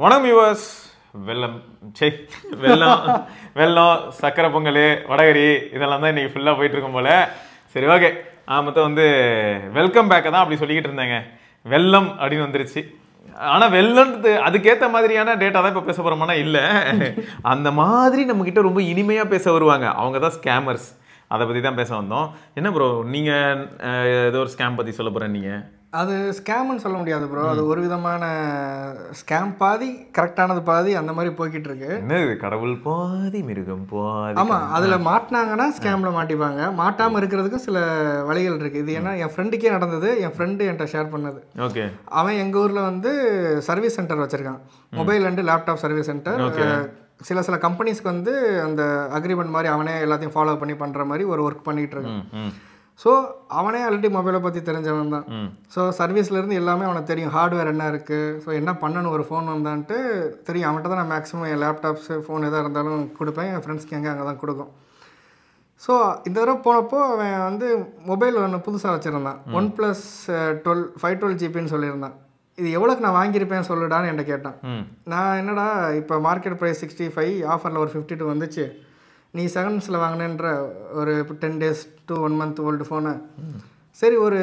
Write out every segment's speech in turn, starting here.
வணக்கம் வியூவர்ஸ். வெள்ளம் சக்கரை பொங்கல் வடகரி இதெல்லாம் தான் இன்னைக்கு ஃபுல்லாக போயிட்டு இருக்கும் போல. சரி, ஓகே. மொத்தம் வந்து வெல்கம் பேக்கை தான் அப்படி சொல்லிக்கிட்டு இருந்தாங்க. வெள்ளம் அப்படின்னு வந்துருச்சு. ஆனால் வெள்ளம்ன்றது அதுக்கேற்ற மாதிரியான டேட்டா தான் இப்போ பேச போகிறோம்னா இல்லை, அந்த மாதிரி நம்மக்கிட்ட ரொம்ப இனிமையாக பேச வருவாங்க. அவங்க தான் ஸ்கேமர்ஸ். அதை பற்றி தான் பேச வந்தோம். என்ன ப்ரோ, நீங்கள் ஏதோ ஒரு ஸ்கேம் பற்றி சொல்ல போகிறேன். நீங்கள் அது ஸ்கேம்னு சொல்ல முடியாது ப்ரோ. அது ஒரு விதமான ஸ்கேம், பாதி கரெக்டானது பாதி அந்த மாதிரி போய்கிட்டு இருக்கு. என்னது கடவுள் பாதி மிருகம் பாதி? ஆமாம், அதில் மாட்டினாங்கன்னா ஸ்கேமில் மாட்டிப்பாங்க. மாட்டாமல் இருக்கிறதுக்கும் சில வழிகள் இருக்குது. இது ஏன்னா என் ஃப்ரெண்டுக்கே நடந்தது. என் ஃப்ரெண்டு என்கிட்ட ஷேர் பண்ணது. ஓகே. அவன் எங்கள் ஊரில் வந்து சர்வீஸ் சென்டர் வச்சுருக்கான். Mobile and laptop service centre. சில கம்பெனிஸ்க்கு வந்து அந்த அக்ரிமெண்ட் மாதிரி அவனே எல்லாத்தையும் ஃபாலோ பண்ணி பண்ணுற மாதிரி ஒரு ஒர்க் பண்ணிகிட்டு இருக்கான். ஸோ அவனே ஆல்ரெடி மொபைலை பற்றி தெரிஞ்சவன் தான். ஸோ சர்வீஸ்லேருந்து எல்லாமே அவனுக்கு தெரியும். ஹார்ட்வேர் என்ன இருக்குது, ஸோ என்ன பண்ணணும், ஒரு ஃபோன் வந்தான்ட்டு தெரியும். அவன்கிட்ட தான் நான் மேக்ஸிமம் என் லேப்டாப்ஸு ஃபோன் எதாக இருந்தாலும் கொடுப்பேன். என் ஃப்ரெண்ட்ஸ்க்கு எங்கே அங்கே தான் கொடுக்கும். ஸோ இந்த தடவை போனப்போ அவன் வந்து மொபைல் ஒன்று புதுசாக வச்சுருந்தான். OnePlus 512 ஜிபின்னு சொல்லியிருந்தான். இது எவ்வளோக்கு நான் வாங்கியிருப்பேன் சொல்லுடான்னு என்கிட்ட கேட்டான். நான் என்னடா இப்போ மார்க்கெட் ப்ரைஸ் 65, ஆஃபரில் ஒரு 52 வந்துச்சு, நீ செகண்ட்ஸில் வாங்கினேன்ற ஒரு 10 days to 1 month old phone, சரி ஒரு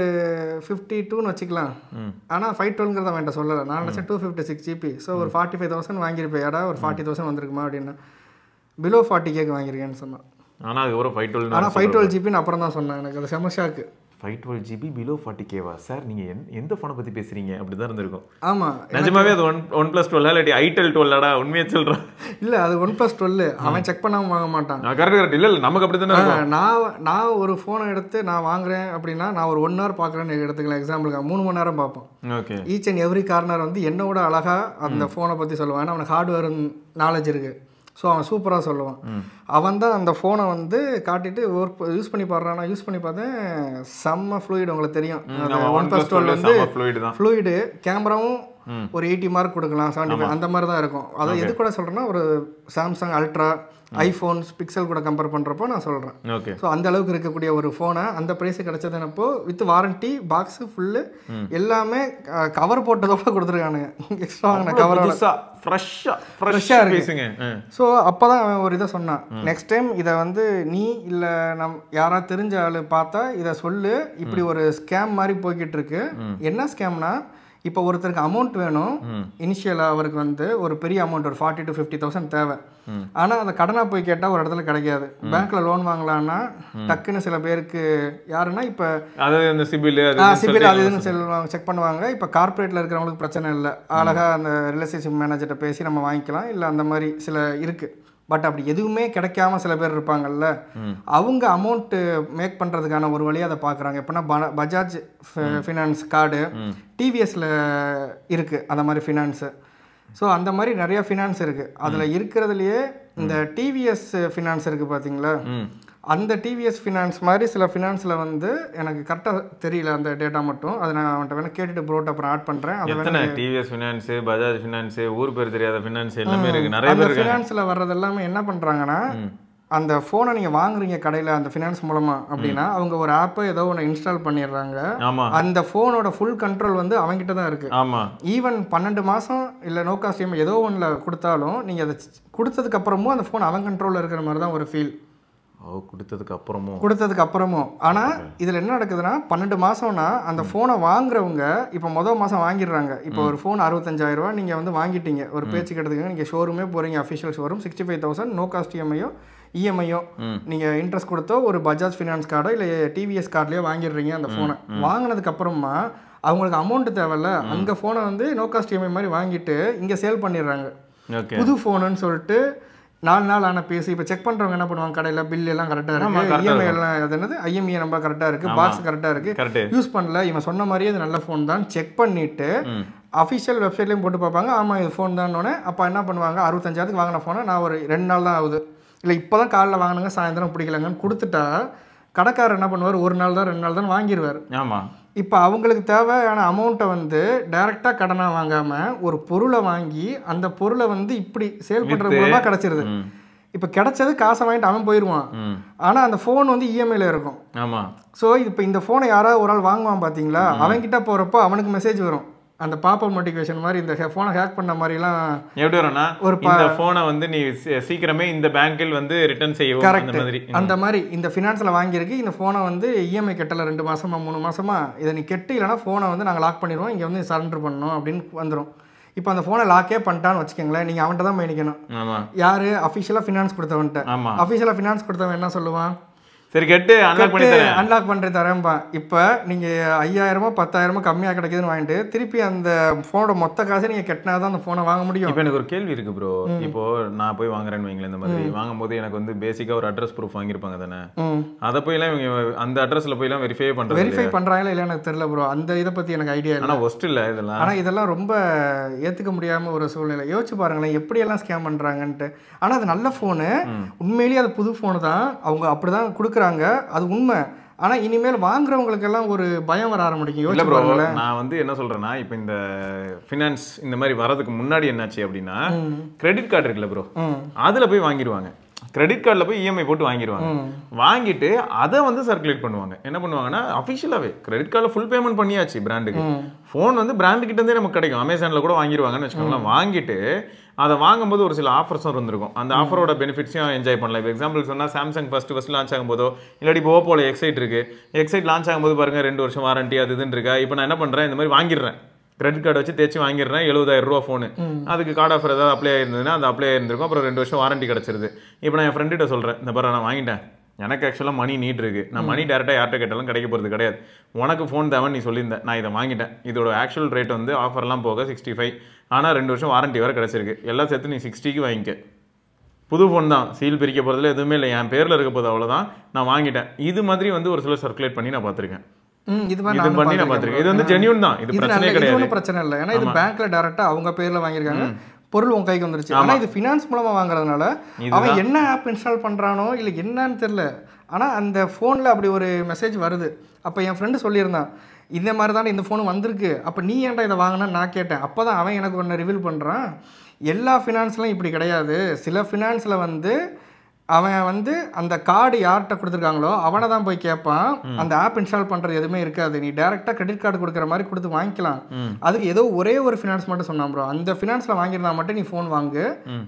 52ன்னு வச்சுக்கலாம். ஆனால் 512ங்கிறத அவன்கிட்ட சொல்லலை. நான் நினச்சேன் 256 GB. ஸோ ஒரு 45,000 வாங்கியிருப்பேன். ஏடா ஒரு 40,000 வந்திருக்குமா அப்படின்னா, பிலோ 40K வாங்கியிருக்கேன்னு சொன்னான். ஆனால் அதுக்கப்புறம் 512 ஜிபின்னு அப்புறம் தான் சொன்னேன். எனக்கு அது செம shock. 512 GB below 40K sir? நீங்கள் எந்த ஃபோனை பற்றி பேசுகிறீங்க? அப்படி தான் இருந்திருக்கும். ஆமாம், நிஜமாவே அது OnePlus 12 இல்லாட்டி itel 12 உண்மையாக சொல்கிறேன். இல்லை, அது OnePlus 12. அவன் செக் பண்ணாமல் வாங்க மாட்டான். கரெக்ட். இல்லை நமக்கு அப்படி தானே. நான் ஒரு ஃபோனை எடுத்து நான் வாங்குறேன் அப்படின்னா நான் ஒரு 1 hour பார்க்குறேன்னு எடுத்துக்கலாம். எக்ஸாம்பிளுக்கு 3 மணி நேரம் பார்ப்போம். Okay. Each and every corner வந்து என்னோட அழகாக அந்த ஃபோனை பற்றி சொல்லுவான். ஏன்னா அவனுக்கு ஹார்ட்வேர் நாலேஜ் இருக்குது. ஸோ அவன் சூப்பராக சொல்லுவான். அவன் தான் அந்த ஃபோனை வந்து காட்டிட்டு யூஸ் பண்ணி பாடுறான். நான் யூஸ் பண்ணி பார்த்தேன், செம்ம ஃப்ளூயிட். உங்களுக்கு தெரியும், OnePlus 12 வந்து ஃப்ளூயிடு. கேமராவும் ஒரு 80 மார்க் கொடுக்கலாம், 75 அந்த மாதிரி தான் இருக்கும். அதை எது கூட சொல்கிறேன்னா, ஒரு சாம்சங் அல்ட்ரா, ஐஃபோன்ஸ், பிக்சல் கூட கம்பேர் பண்ணுறப்போ நான் சொல்கிறேன். ஓகே. ஸோ அந்த அளவுக்கு இருக்கக்கூடிய ஒரு ஃபோனை அந்த ப்ரைஸு கிடச்சதுனப்போ வித் வாரண்ட்டி, பாக்ஸு ஃபுல்லு எல்லாமே கவர் போட்டதோட கொடுத்துருக்கானுங்க. எக்ஸ்ட்ரா வாங்கின கவரோட ஃப்ரெஷ்ஷாக இருக்குங்க. ஸோ அப்போ தான் அவன் ஒரு இதை சொன்னான், நெக்ஸ்ட் டைம் இதை வந்து நீ இல்லை யாராவது தெரிஞ்ச ஆள் பார்த்தா இதை சொல்லு, இப்படி ஒரு ஸ்கேம் மாதிரி போய்கிட்டு இருக்கு. என்ன ஸ்கேம்னா, இப்போ ஒருத்தருக்கு அமௌண்ட் வேணும். இனிஷியலாக அவருக்கு வந்து ஒரு பெரிய அமௌண்ட், ஒரு 40,000 to 50,000 தேவை. ஆனால் அதை கடனாக போய் கேட்டால் ஒரு இடத்துல கிடைக்காது. பேங்க்கில் லோன் வாங்கலான்னா டக்குன்னு சில பேருக்கு யாருன்னா இப்போ சிபில் அது இதுன்னு சொல்லுவாங்க, செக் பண்ணுவாங்க. இப்போ கார்பரேட்டில் இருக்கிறவங்களுக்கு பிரச்சனை இல்லை, அழகாக அந்த ரிலேஷன்ஷிப் மேனேஜர்கிட்ட பேசி நம்ம வாங்கிக்கலாம். இல்லை அந்த மாதிரி சில இருக்குது. பட் அப்படி எதுவுமே கிடைக்காம சில பேர் இருப்பாங்கல்ல, அவங்க அமௌண்ட்டு மேக் பண்ணுறதுக்கான ஒரு வழியாக அதை பார்க்குறாங்க. எப்படின்னா பஜாஜ் ஃபினான்ஸ் கார்டு, டிவிஎஸில் இருக்குது அந்த மாதிரி ஃபினான்ஸு. ஸோ அந்த மாதிரி நிறையா ஃபினான்ஸ் இருக்குது. அதில் இருக்கிறதுலையே இந்த டிவிஎஸ் ஃபினான்ஸ் இருக்குது பார்த்தீங்களா, அந்த டிவிஎஸ் ஃபினான்ஸ் மாதிரி சில ஃபினான்ஸில் வந்து எனக்கு கரெக்டாக தெரியல அந்த டேட்டா மட்டும். அதை நான் அவன்கிட்ட வேணால் கேட்டுட்டு ப்ரோட் அப்புறம் ஆட் பண்ணுறேன். அது டிவிஎஸ் ஃபினான்ஸு, பஜாஜ் ஃபினான்ஸு, ஊர் பேர் தெரியாத ஃபினான்ஸ் எல்லாமே இருக்குது. நிறைய பேர் ஃபினான்ஸில் வர்றது எல்லாமே என்ன பண்ணுறாங்கன்னா, அந்த ஃபோனை நீங்கள் வாங்குறீங்க கடையில் அந்த ஃபினான்ஸ் மூலமாக அப்படின்னா, அவங்க ஒரு ஆப்பை ஏதோ ஒன்று இன்ஸ்டால் பண்ணிடுறாங்க. அந்த ஃபோனோட ஃபுல் கண்ட்ரோல் வந்து அவங்ககிட்ட தான் இருக்குது. ஆமாம். ஈவன் 12 மாதம் இல்லை நோ காஸ்ட் இஎம்ஐ ஏதோ ஒன்றில் கொடுத்தாலும் நீங்கள் அதை கொடுத்ததுக்கப்புறமும் அந்த ஃபோன் அவன் கண்ட்ரோலில் இருக்கிற மாதிரி தான் ஒரு ஃபீல். கொடுத்ததுக்கு அப்புறமும். ஆனால் இதில் என்ன நடக்குதுன்னா, 12 மாதம்னா அந்த ஃபோனை வாங்குறவங்க இப்போ மொதல் மாதம் வாங்கிடுறாங்க. இப்போ ஒரு ஃபோன் 65,000 நீங்கள் வந்து வாங்கிட்டீங்க, ஒரு பேச்சுக்கு எடுத்துக்கங்க. நீங்கள் ஷோரூமே போகிறீங்க, அஃபிஷியல் ஷோரூம், 65,000 நோ காஸ்ட் இஎம்ஐயோ நீங்கள் இன்ட்ரெஸ்ட் கொடுத்தோ ஒரு பஜாஜ் ஃபினான்ஸ் கார்டோ இல்லை டிவிஎஸ் கார்ட்லேயோ வாங்கிடுறீங்க. அந்த ஃபோனை வாங்கினதுக்கு அப்புறமா அவங்களுக்கு அமௌண்ட்டு தேவையில்ல, அங்கே ஃபோனை வந்து நோ காஸ்ட் இஎம்ஐ மாதிரி வாங்கிட்டு இங்கே சேல் பண்ணிடுறாங்க. புது ஃபோனுன்னு சொல்லிட்டு 4 நாள் ஆன பேசி இப்போ செக் பண்ணுறவங்க என்ன பண்ணுவாங்க, கடையில் பில் எல்லாம் கரெக்டாக இருக்குது, இஎம்ஐ எல்லாம் அது என்னது ஐஎம்இ நம்பர் கரெக்டாக இருக்குது, பாக்ஸ் கரெக்டாக இருக்குது, யூஸ் பண்ணல, இவன் சொன்ன மாதிரியே இது நல்ல ஃபோன் தான் செக் பண்ணிவிட்டு அஃபிஷியல் வெப்சைட்லேயும் போட்டு பார்ப்பாங்க. ஆமாம் இது ஃபோன் தானோடனே அப்போ என்ன பண்ணுவாங்க, 65,000 வாங்கின ஃபோனை நான் ஒரு 2 நாள் தான் ஆகுது, இல்லை இப்போ தான் காலைல வாங்கினாங்க சாயந்தரம் பிடிக்கலங்கன்னு கொடுத்துட்டா கடைக்காரர் என்ன பண்ணுவார், 1 நாள் தான் 2 நாள் தான் வாங்கிடுவார். ஆமாம். இப்போ அவங்களுக்கு தேவையான அமௌண்ட்டை வந்து டைரெக்டாக கடனாக வாங்காமல் ஒரு பொருளை வாங்கி அந்த பொருளை வந்து இப்படி சேல் பண்ணுறது மூலமாக கிடச்சிருது. இப்போ கிடைச்சது காசை வாங்கிட்டு அவன் போயிடுவான். ஆனால் அந்த ஃபோன் வந்து இஎம்ஐயில் இருக்கும். ஆமாம். ஸோ இப்போ இந்த ஃபோனை யாராவது ஒரு ஆள் வாங்குவான் பார்த்தீங்களா, அவன்கிட்ட போகிறப்போ அவனுக்கு மெசேஜ் வரும், அந்த பாப்பப் நோட்டிஃபிகேஷன் மாதிரி இந்த ஃபோனை ஹேக் பண்ண மாதிரிலாம் எப்படி வரும்னா இந்த ஃபோனை வந்து நீ சீக்கிரமே இந்த பேங்கில் வந்து ரிட்டர்ன் செய்யவும் அந்த மாதிரி அந்த மாதிரி இந்த ஃபினான்ஸில் வாங்கியிருக்கு இந்த ஃபோனை வந்து இஎம்ஐ கட்டல 2 மாசமா 3 மாசமா இதை நீ கெட்டு இல்லைனா ஃபோனை வந்து நாங்கள் லாக் பண்ணிடுவோம், இங்கே வந்து சரண்டர் பண்ணணும் அப்படின்னு வந்துடும். இப்போ அந்த ஃபோனை லாக்கே பண்ணிட்டான்னு வச்சுக்கோங்களேன், நீங்கள் அவன்கிட்ட தான் போய் நிற்கணும். யார் அஃபிஷியலாக ஃபினான்ஸ் கொடுத்தவன்ட்டு. அஃபிஷியலாக ஃபினான்ஸ் கொடுத்தவன் என்ன சொல்லுவான், சரி கெட்டு அன்லாக் பண்ணி தரேன்பா. இப்போ நீங்கள் 5000 10,000 கம்மியாக கிடைக்குதுன்னு வாங்கிட்டு திருப்பி அந்த ஃபோனோட மொத்த காசை நீங்கள் கெட்டினா தான் அந்த ஃபோனை வாங்க முடியும். இப்போ எனக்கு ஒரு கேள்வி இருக்கு ப்ரோ. இப்போ நான் போய் வாங்குறேன்னு வைங்களேன், இந்த மாதிரி வாங்கும்போது எனக்கு வந்து பேசிக்காக ஒரு அட்ரஸ் ப்ரூஃப் வாங்கியிருப்பாங்க தானே, அதை போய்லாம் இவங்க அந்த அட்ரஸில் போய்லாம் வெரிஃபை பண்ணுறாங்களா இல்லை எனக்கு தெரியல ப்ரோ. அந்த இதை பற்றி எனக்கு ஐடியா இல்லை. ஆனால் ஒஸ்ட் இல்லை இதெல்லாம். ஆனால் இதெல்லாம் ரொம்ப ஏற்றுக்க முடியாமல் ஒரு சூழ்நிலை. யோசிச்சு பாருங்களேன் எப்படியெல்லாம் ஸ்கேம் பண்ணுறாங்கன்ட்டு. ஆனால் அது நல்ல ஃபோனு, உண்மையிலேயே அது புது ஃபோனு தான், அவங்க அப்படி தான் கொடுக்குறாங்க, அது உண்மை. ஆனா இனிமேல் வாங்குறவங்களுக்கு எல்லாம் ஒரு பயம் வர ஆரம்பிக்கும். நான் வந்து என்ன சொல்றேன்னா, இப்போ இந்த ஃபினான்ஸ் இந்த மாதிரி வரதுக்கு முன்னாடி என்னாச்சு அப்படின்னா, கிரெடிட் கார்டு இருக்குல்ல ப்ரோ, அதுல போய் வாங்கிடுவாங்க. கிரெடிட் கார்டில் போய் இஎம்ஐ போட்டு வாங்கிடுவாங்க. வாங்கிட்டு அதை வந்து சர்க்குலேட் பண்ணுவாங்க. என்ன பண்ணுவாங்கன்னா அஃபிஷியலாகவே கிரெடிட் கார்டில் ஃபுல் பேமெண்ட் பண்ணியாச்சு பிராண்டுக்கு. ஃபோன் வந்து பிராண்டு கிட்டேருந்தே நமக்கு கிடைக்கும், அமேசானில் கூட வாங்கிடுவாங்கன்னு வச்சுக்கோங்களேன். வாங்கிட்டு அதை வாங்கும்போது ஒரு சில ஆஃபர்ஸும் இருந்திருக்கும். அந்த ஆஃபரோட பெனிஃபிட்ஸையும் என்ஜாய் பண்ணலாம். இப்போ எக்ஸாம்பிள் சொன்னால் சாம்சங் ஃபர்ஸ்ட் லான்ச் ஆகும்போதோ, இல்லாட்டி இப்போ ஓப்போல எக்ஸைட் இருக்கு, எக்ஸைட் லான்ச் ஆகும்போது பாருங்க 2 வருஷம் வாரண்டி அது இதுன்னு இருக்கா. இப்போ நான் என்ன பண்ணுறேன், இந்த மாதிரி வாங்கிடுறேன், கிரெடிட் கார்டு வச்சு தேய்ச்சி வாங்கிடுறேன். 70,000 ரூபா ஃபோனு, அதுக்கு கார்டு ஆஃபர் ஏதாவது அப்ளை ஆயிருந்ததுன்னா அந்த அப்ளை ஆயிருந்திருக்கும். அப்புறம் 2 வருஷம் வாரண்டி கிடச்சிருது. இப்போ நான் என் ஃப்ரெண்ட்ட சொல்கிறேன், இந்த பாரு நான் வாங்கிட்டேன், எனக்கு ஆக்சுவலாக மணி நீட் இருக்குது, நான் மணி டேரெக்டாக யார்கிட்ட கேட்டாலும் கிடைக்க போகிறது கிடையாது, உனக்கு ஃபோன் தேவைன்னு நீ சொல்லியிருந்தேன், நான் இதை வாங்கிட்டேன், இதோட ஆக்சுவல் ரேட் வந்து ஆஃபர்லாம் போக 65, ஆனால் 2 வருஷம் வாரண்டி வேறு கிடச்சிருக்கு, எல்லாம் சேர்த்து நீ 60க்கு வாங்கிக்க, புது ஃபோன் தான், சீல் பிரிக்க போகிறதுல எதுவுமே இல்லை, என் பேரில் இருக்க போது அவ்வளோதான், நான் வாங்கிட்டேன். இது மாதிரி வந்து ஒரு சில சர்க்குலேட் பண்ணி நான் பார்த்துருக்கேன். இது வந்து ஜென்யூன் தான், இது பிரச்சனை கிடையாது, பிரச்சனை இல்லை. ஏன்னா இது பேங்க்ல டைரக்டா அவங்க பேர்ல வாங்கியிருக்காங்க, பொருள் உங்க கைக்கு வந்துருச்சு. ஆனா இது ஃபினான்ஸ் மூலமா வாங்குறதுனால அவன் என்ன ஆப் இன்ஸ்டால் பண்றானோ இல்லை என்னன்னு தெரியல, ஆனா அந்த ஃபோன்ல அப்படி ஒரு மெசேஜ் வருது. அப்போ என் ஃப்ரெண்டு சொல்லியிருந்தான், இந்த மாதிரி தானே இந்த ஃபோனு வந்திருக்கு, அப்போ நீ ஏன்டா இதை வாங்கினான்னு நான் கேட்டேன். அப்போ தான் அவன் எனக்கு ஒன்று ரிவீல் பண்ணுறான், எல்லா ஃபினான்ஸ்லையும் இப்படி கிடையாது, சில ஃபினான்ஸில் வந்து அவன் வந்து அந்த கார்டு யார்கிட்ட கொடுத்துருக்காங்களோ அவனை தான் போய் கேட்பான், அந்த ஆப் இன்ஸ்டால் பண்ணுறது எதுவுமே இருக்காது, நீ டேரெக்டாக கிரெடிட் கார்டு கொடுக்குற மாதிரி கொடுத்து வாங்கிக்கலாம். அதுக்கு ஏதோ ஒரே ஒரு ஃபினான்ஸ் மட்டும் சொன்னான் ப்ரோ, அந்த ஃபினான்ஸில் வாங்கியிருந்தா மட்டும் நீ ஃபோன் வாங்கு,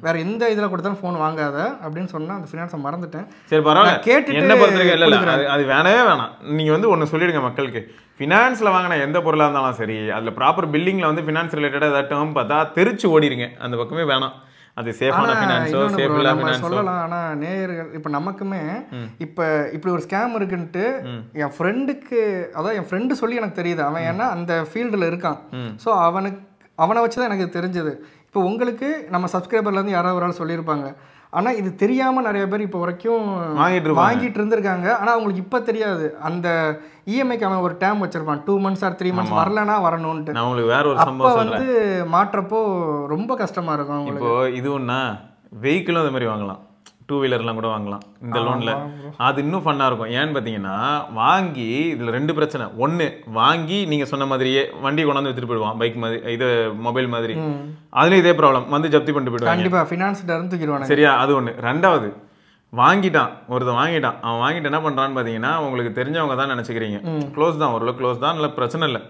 வேற எந்த இதில் கொடுத்தாலும் ஃபோன் வாங்காத அப்படின்னு சொன்னால் அந்த ஃபினான்ஸை மறந்துட்டேன். சரி பரவாயில்ல, கேட்டு என்ன பொறுத்திருக்க அது வேணவே வேணாம். நீங்கள் வந்து ஒன்று சொல்லிடுங்க மக்களுக்கு, ஃபினான்ஸில் வாங்கின எந்த பொருளாக இருந்தாலும் சரி, அதில் ப்ராப்பர் பில்லிங்கில் வந்து ஃபினான்ஸ் ரிலேட்டடாக ஏதாவது டேர்ம் பார்த்தா தெரிச்சு ஓடிடுங்க, அந்த பக்கமே வேணாம். அது சேஃபான ஃபினான்ஸோ சேஃபில்லா ஃபினான்ஸோ சொல்லலாம். ஆனால் நேயர்கள் இப்போ நமக்குமே இப்போ இப்படி ஒரு ஸ்கேம் இருக்குன்ட்டு என் ஃப்ரெண்டுக்கு, அதான் என் ஃப்ரெண்டு சொல்லி எனக்கு தெரியுது, அவன் ஏன்னா அந்த ஃபீல்டில் இருக்கான். ஸோ அவனை வச்சு தான் எனக்கு தெரிஞ்சது. இப்போ உங்களுக்கு நம்ம சப்ஸ்கிரைபர்லேருந்து யாராவது ஒரு ஆள் சொல்லியிருப்பாங்க, ஆனால் இது தெரியாமல் நிறைய பேர் இப்போ வரைக்கும் வாங்கிட்டு இருந்திருக்காங்க. ஆனால் அவங்களுக்கு இப்போ தெரியாது, அந்த இஎம்ஐக்கு அவன் ஒரு டேம் வச்சிருப்பான், 2 months or 3 months வரலன்னா வரணும்ட்டு. அவங்களுக்கு வேற ஒரு அப்போ வந்து மாற்றப்போ ரொம்ப கஷ்டமா இருக்கும். இப்போ இது ஒன்றா வெஹிக்கிளும் அது மாதிரி வாங்கலாம், 2 வீலர்லாம் கூட வாங்கலாம் இந்த லோனில், அது இன்னும் ஃபன்னாக இருக்கும். ஏன்னு பார்த்தீங்கன்னா வாங்கி இதில் 2 பிரச்சனை. ஒன்று, வாங்கி நீங்கள் சொன்ன மாதிரியே வண்டி கொண்டாந்து எடுத்துகிட்டு போயிடுவான், பைக் மாதிரி, இது மொபைல் மாதிரி, அதுலேயும் இதே ப்ராப்ளம், வந்து ஜப்தி பண்ணிட்டு போயிடுவாங்க. கண்டிப்பாக ஃபினான்ஸ் தூக்கிடுவாங்க. சரியா, அது ஒன்று. ரெண்டாவது, வாங்கிட்டான் ஒருத்தன் வாங்கிட்டான், அவன் வாங்கிட்டு என்ன பண்ணுறான்னு பார்த்தீங்கன்னா, உங்களுக்கு தெரிஞ்சவங்க தான் நினச்சிக்கிறீங்க, க்ளோஸ் தான், ஓரளவு க்ளோஸ் தான், இல்லை பிரச்சனை இல்லை.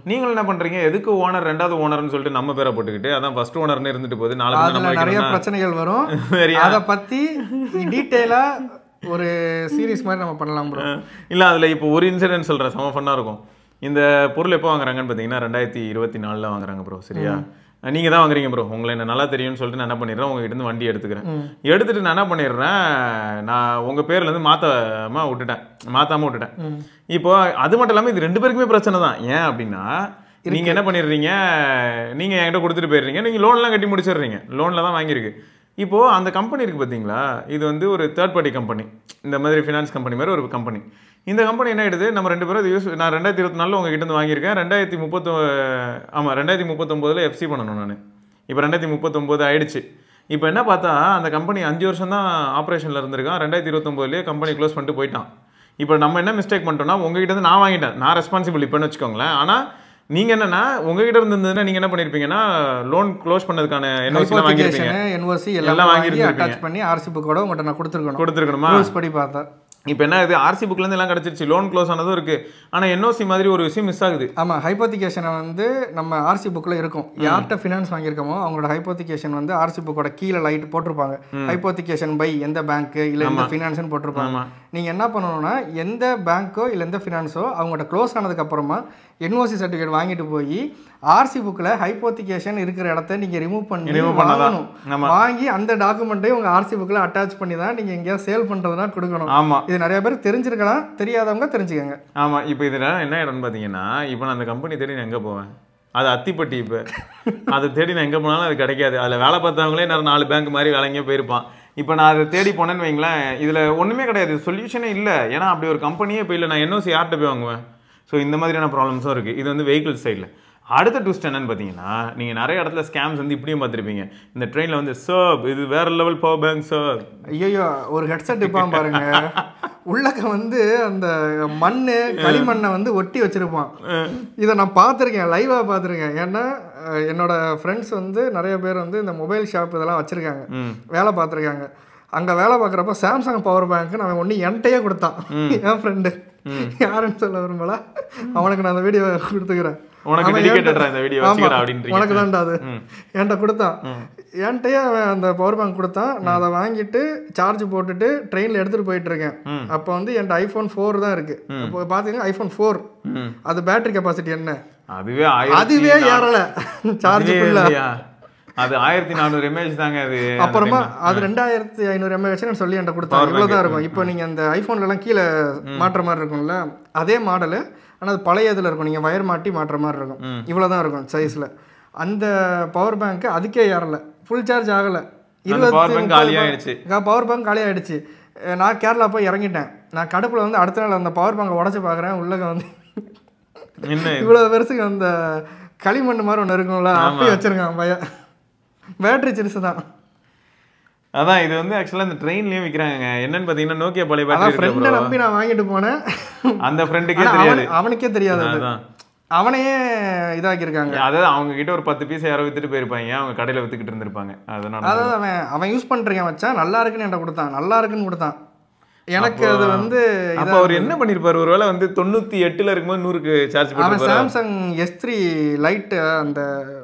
நீங்களும் என்ன பண்ணுறீங்க, எதுக்கு ஓனர் 2வது ஓனர்னு சொல்லிட்டு நம்ம பேரை போட்டுக்கிட்டு, அதான் ஃபர்ஸ்ட் ஓனர்னு இருந்துட்டு போகுது, நாலு நிறைய பிரச்சனைகள் வரும். அதை பற்றி டீட்டெயிலாக ஒரு சீரீஸ் மாதிரி நம்ம பண்ணலாம் ப்ரோ. இல்லை அதில் இப்போ ஒரு இன்சிடென்ட் சொல்கிறேன், செம ஃபன்னாக இருக்கும். இந்த பொருள் எப்போ வாங்குறாங்கன்னு பார்த்தீங்கன்னா 2024 வாங்குறாங்க ப்ரோ. சரியா, நீங்கள் தான் வாங்குறீங்க ப்ரோ, உங்களை என்ன நல்லா தெரியும்னு சொல்லிட்டு நான் என்ன பண்ணிடுறேன், உங்ககிட்ட இருந்து வண்டி எடுத்துக்கிறேன். எடுத்துட்டு நான் என்ன பண்ணிடுறேன், நான் உங்கள் பேர்லேருந்து மாற்றாமல் விட்டுட்டேன். இப்போ அது மட்டும் இல்லாமல் இது 2 பேருக்குமே பிரச்சனை தான். ஏன் அப்படின்னா, நீங்கள் என்ன பண்ணிடுறீங்க, நீங்கள் என்கிட்ட கொடுத்துட்டு போயிடுறீங்க, நீங்கள் லோன்லாம் கட்டி முடிச்சிடுறீங்க, லோனில் தான் வாங்கியிருக்கு. இப்போது அந்த கம்பெனி இருக்குது பார்த்தீங்களா, இது வந்து ஒரு தேர்ட் பார்ட்டி கம்பெனி, இந்த மாதிரி ஃபினான்ஸ் கம்பெனி மாதிரி ஒரு கம்பெனி. இந்த கம்பெனி என்ன ஆகிடுது, நம்ம 2 பேரும் நான் 2024 உங்ககிட்ட இருந்து வாங்கியிருக்கேன், 2039 எஃப்சி பண்ணணும் நான். இப்போ 2039 ஆயிடுச்சு. இப்போ என்ன பார்த்தா அந்த கம்பெனி 5 வருஷம் தான் ஆப்ரேஷனில் இருந்திருக்கான், 2029 கம்பெனி க்ளோஸ் பண்ணிட்டு போயிட்டான். இப்போ நம்ம என்ன மிஸ்டேக் பண்ணிட்டோம்னா, உங்ககிட்ட இருந்து நான் வாங்கிட்டேன், நான் ரெஸ்பான்சிபிள் இப்போன்னு வச்சுக்கோங்களேன். ஆனால் நீங்கள் என்னன்னா உங்ககிட்ட இருந்ததுன்னா நீங்கள் என்ன பண்ணியிருப்பீங்கன்னா, லோன் க்ளோஸ் பண்ணதுக்கான என்ஓசி வாங்கியிருப்பீங்க, எல்லாம் வாங்கி அட்டாச் பண்ணி ஆர்சி புக்கோட உங்கள்கிட்ட நான் கொடுத்துருக்கணுமா? ரூல்ஸ் படி பார்த்தா இப்போ என்ன இது ஆர்சி புக்லேருந்து எல்லாம் கிடச்சிருச்சு, லோன் க்ளோஸ் ஆனதும் இருக்குது. ஆனால் என்ஓசி மாதிரி ஒரு விஷயம் மிஸ் ஆகுது. ஆமாம், ஹைப்போத்திகேஷனை வந்து நம்ம ஆர்சி புக்கில் இருக்கும். யார்கிட்ட ஃபினான்ஸ் வாங்கியிருக்கோமோ அவங்களோட ஹைப்போத்திகேஷன் வந்து ஆர்சி புக்கோட கீழே லைட் போட்டிருப்பாங்க. ஹைப்போத்திகேஷன் பை எந்த பேங்க்கு இல்லை எந்த ஃபினான்ஸ்னு போட்டிருப்பாங்க. நீங்கள் என்ன பண்ணணும்னா எந்த பேங்க்கோ இல்லை எந்த ஃபினான்ஸோ அவங்கள்ட்ட க்ளோஸ் ஆனதுக்கப்புறமா என்ஓசி சர்டிஃபிகேட் வாங்கிட்டு போய் ஆர்சி புக்கில் ஹைப்போத்திகேஷன் இருக்கிற இடத்த நீங்கள் ரிமூவ் பண்ணணும். வாங்கி அந்த டாக்குமெண்ட்டையும் உங்கள் ஆர்சி புக்கில் அட்டாச் பண்ணி தான் நீங்கள் எங்கேயாவது சேல் பண்ணுறதுனா கொடுக்கணும். ஆமாம், இது நிறைய பேர் தெரிஞ்சிருக்கலாம், தெரியாதவங்க தெரிஞ்சுக்கங்க. ஆமாம். இப்போ இதில் என்ன இடம்னு பார்த்தீங்கன்னா, இப்போ நான் அந்த கம்பெனி தேடி நான் எங்கே போவேன்? அது அத்திப்பட்டி. இப்போ அதை தேடி நான் எங்கே போனாலும் அது கிடைக்காது. அதில் வேலை பார்த்தவங்களே நான் 4 பேங்க் மாதிரி வேலைங்கே போயிருப்பான். இப்போ நான் அதை தேடி போனேன்னு வைங்களேன், இதில் ஒன்றுமே கிடையாது, சொல்யூஷனே இல்லை. ஏன்னா அப்படி ஒரு கம்பெனியே இப்போ இல்லை. நான் என்ஓசி யார்கிட்ட போய் வாங்குவேன்? ஸோ இந்த மாதிரியான ப்ராப்ளம்ஸும் இருக்குது. இது வந்து வெஹிக்கிள் சைடில். அடுத்த ட்விஸ்ட் என்னன்னு பார்த்தீங்கன்னா, நீங்கள் நிறைய இடத்துல ஸ்கேம்ஸ் வந்து இப்படியும் பார்த்துருப்பீங்க. இந்த ட்ரெயினில் வந்து சார் இது வேற லெவல் பவர் பேங்க் சார், ஐயோ ஒரு ஹெட்செட் இருப்பான் பாருங்க, உள்ளக்க வந்து அந்த மண்ணு களிமண்ணை வந்து ஒட்டி வச்சிருப்பான். இதை நான் பார்த்துருக்கேன், லைவாக பார்த்துருக்கேன். ஏன்னா என்னோட ஃப்ரெண்ட்ஸ் வந்து நிறைய பேர் வந்து இந்த மொபைல் ஷாப் இதெல்லாம் வச்சுருக்காங்க, வேலை பார்த்துருக்காங்க. அங்கே வேலை பார்க்குறப்ப சாம்சங் பவர் பேங்க் நான் ஒன்று என்கிட்டயே கொடுத்தான். என் ஃப்ரெண்டு யாருன்னு சொல்ல விரும்பல, அவனுக்கு நான் அந்த வீடியோ கொடுத்துக்கிறேன். உனக்கு தான்டா அது என்கிட்ட கொடுத்தான். என்கிட்டயே அவன் அந்த பவர் பேங்க் கொடுத்தான். நான் அதை வாங்கிட்டு சார்ஜ் போட்டுட்டு ட்ரெயினில் எடுத்துகிட்டு போயிட்டு இருக்கேன். அப்போ வந்து என்கிட்ட ஐஃபோன் 4 தான் இருக்கு. இப்போ பார்த்தீங்கன்னா ஐஃபோன் 4 அது பேட்டரி கெப்பாசிட்டி என்ன, அதுவே ஏறலை சார்ஜ் ஃபுல்லாக. அது 1400 mAh தாங்க. அது அப்புறமா அது 2500 mAh சொல்லி என்கிட்ட கொடுத்தாங்க. இவ்வளோதான் இருக்கும். இப்போ நீங்கள் அந்த ஐஃபோன்லலாம் கீழே மாட்டுற மாதிரி இருக்கும்ல, அதே மாடலு. ஆனால் அது பழைய இதில் இருக்கும், நீங்கள் வயர் மாட்டி மாட்டுற மாதிரி இருக்கும். இவ்வளோ தான் இருக்கும் சைஸில். அந்த பவர் பேங்க்கு அதுக்கே ஏறலை, ஃபுல் சார்ஜ் ஆகலை. 20 பவர் பேங்க் காலி ஆகிடுச்சு. நான் கேரளா போய் இறங்கிட்டேன். நான் கடுப்பில் வந்து அடுத்த நாள் அந்த பவர் பேங்கை உடச்சி பார்க்குறேன். உள்ளக வந்து இவ்வளோ பெருசுக்கு அந்த களிமண் மாதிரி ஒன்று இருக்கும்ல, அப்பயே வச்சுருக்கான் பையன். பேட்டரி சிறுசு தான். அதான் இது வந்து ஆக்சுவலாக இந்த ட்ரெயின்லேயும் விற்கிறாங்க. என்னன்னு பார்த்தீங்கன்னா நோக்கியா பழைய பேட்டரி. ஃப்ரெண்டை நம்பி நான் வாங்கிட்டு போனேன். அந்த ஃப்ரெண்டுக்கே தெரியாது, அவனுக்கே தெரியாது. அவனையே இதாக்கியிருக்காங்க. அதாவது அவங்க கிட்ட ஒரு 10 பீஸ் யாரோ வித்துட்டு போயிருப்பாங்க, அவங்க கடையில் வித்துக்கிட்டு இருந்திருப்பாங்க. அதனால அதாவது அவன் யூஸ் பண்ணிருக்கேன் வச்சா நல்லா இருக்குன்னு என்கிட்ட கொடுத்தான், நல்லா இருக்குன்னு கொடுத்தான். எனக்கு அது வந்து அப்போ அவர் என்ன பண்ணிருப்பாரு, ஒருவேளை வந்து 98ல் இருக்கும்போது 100க்கு சார்ஜ் பண்ணுவாரு. சாம்சங் S3 லைட் அந்த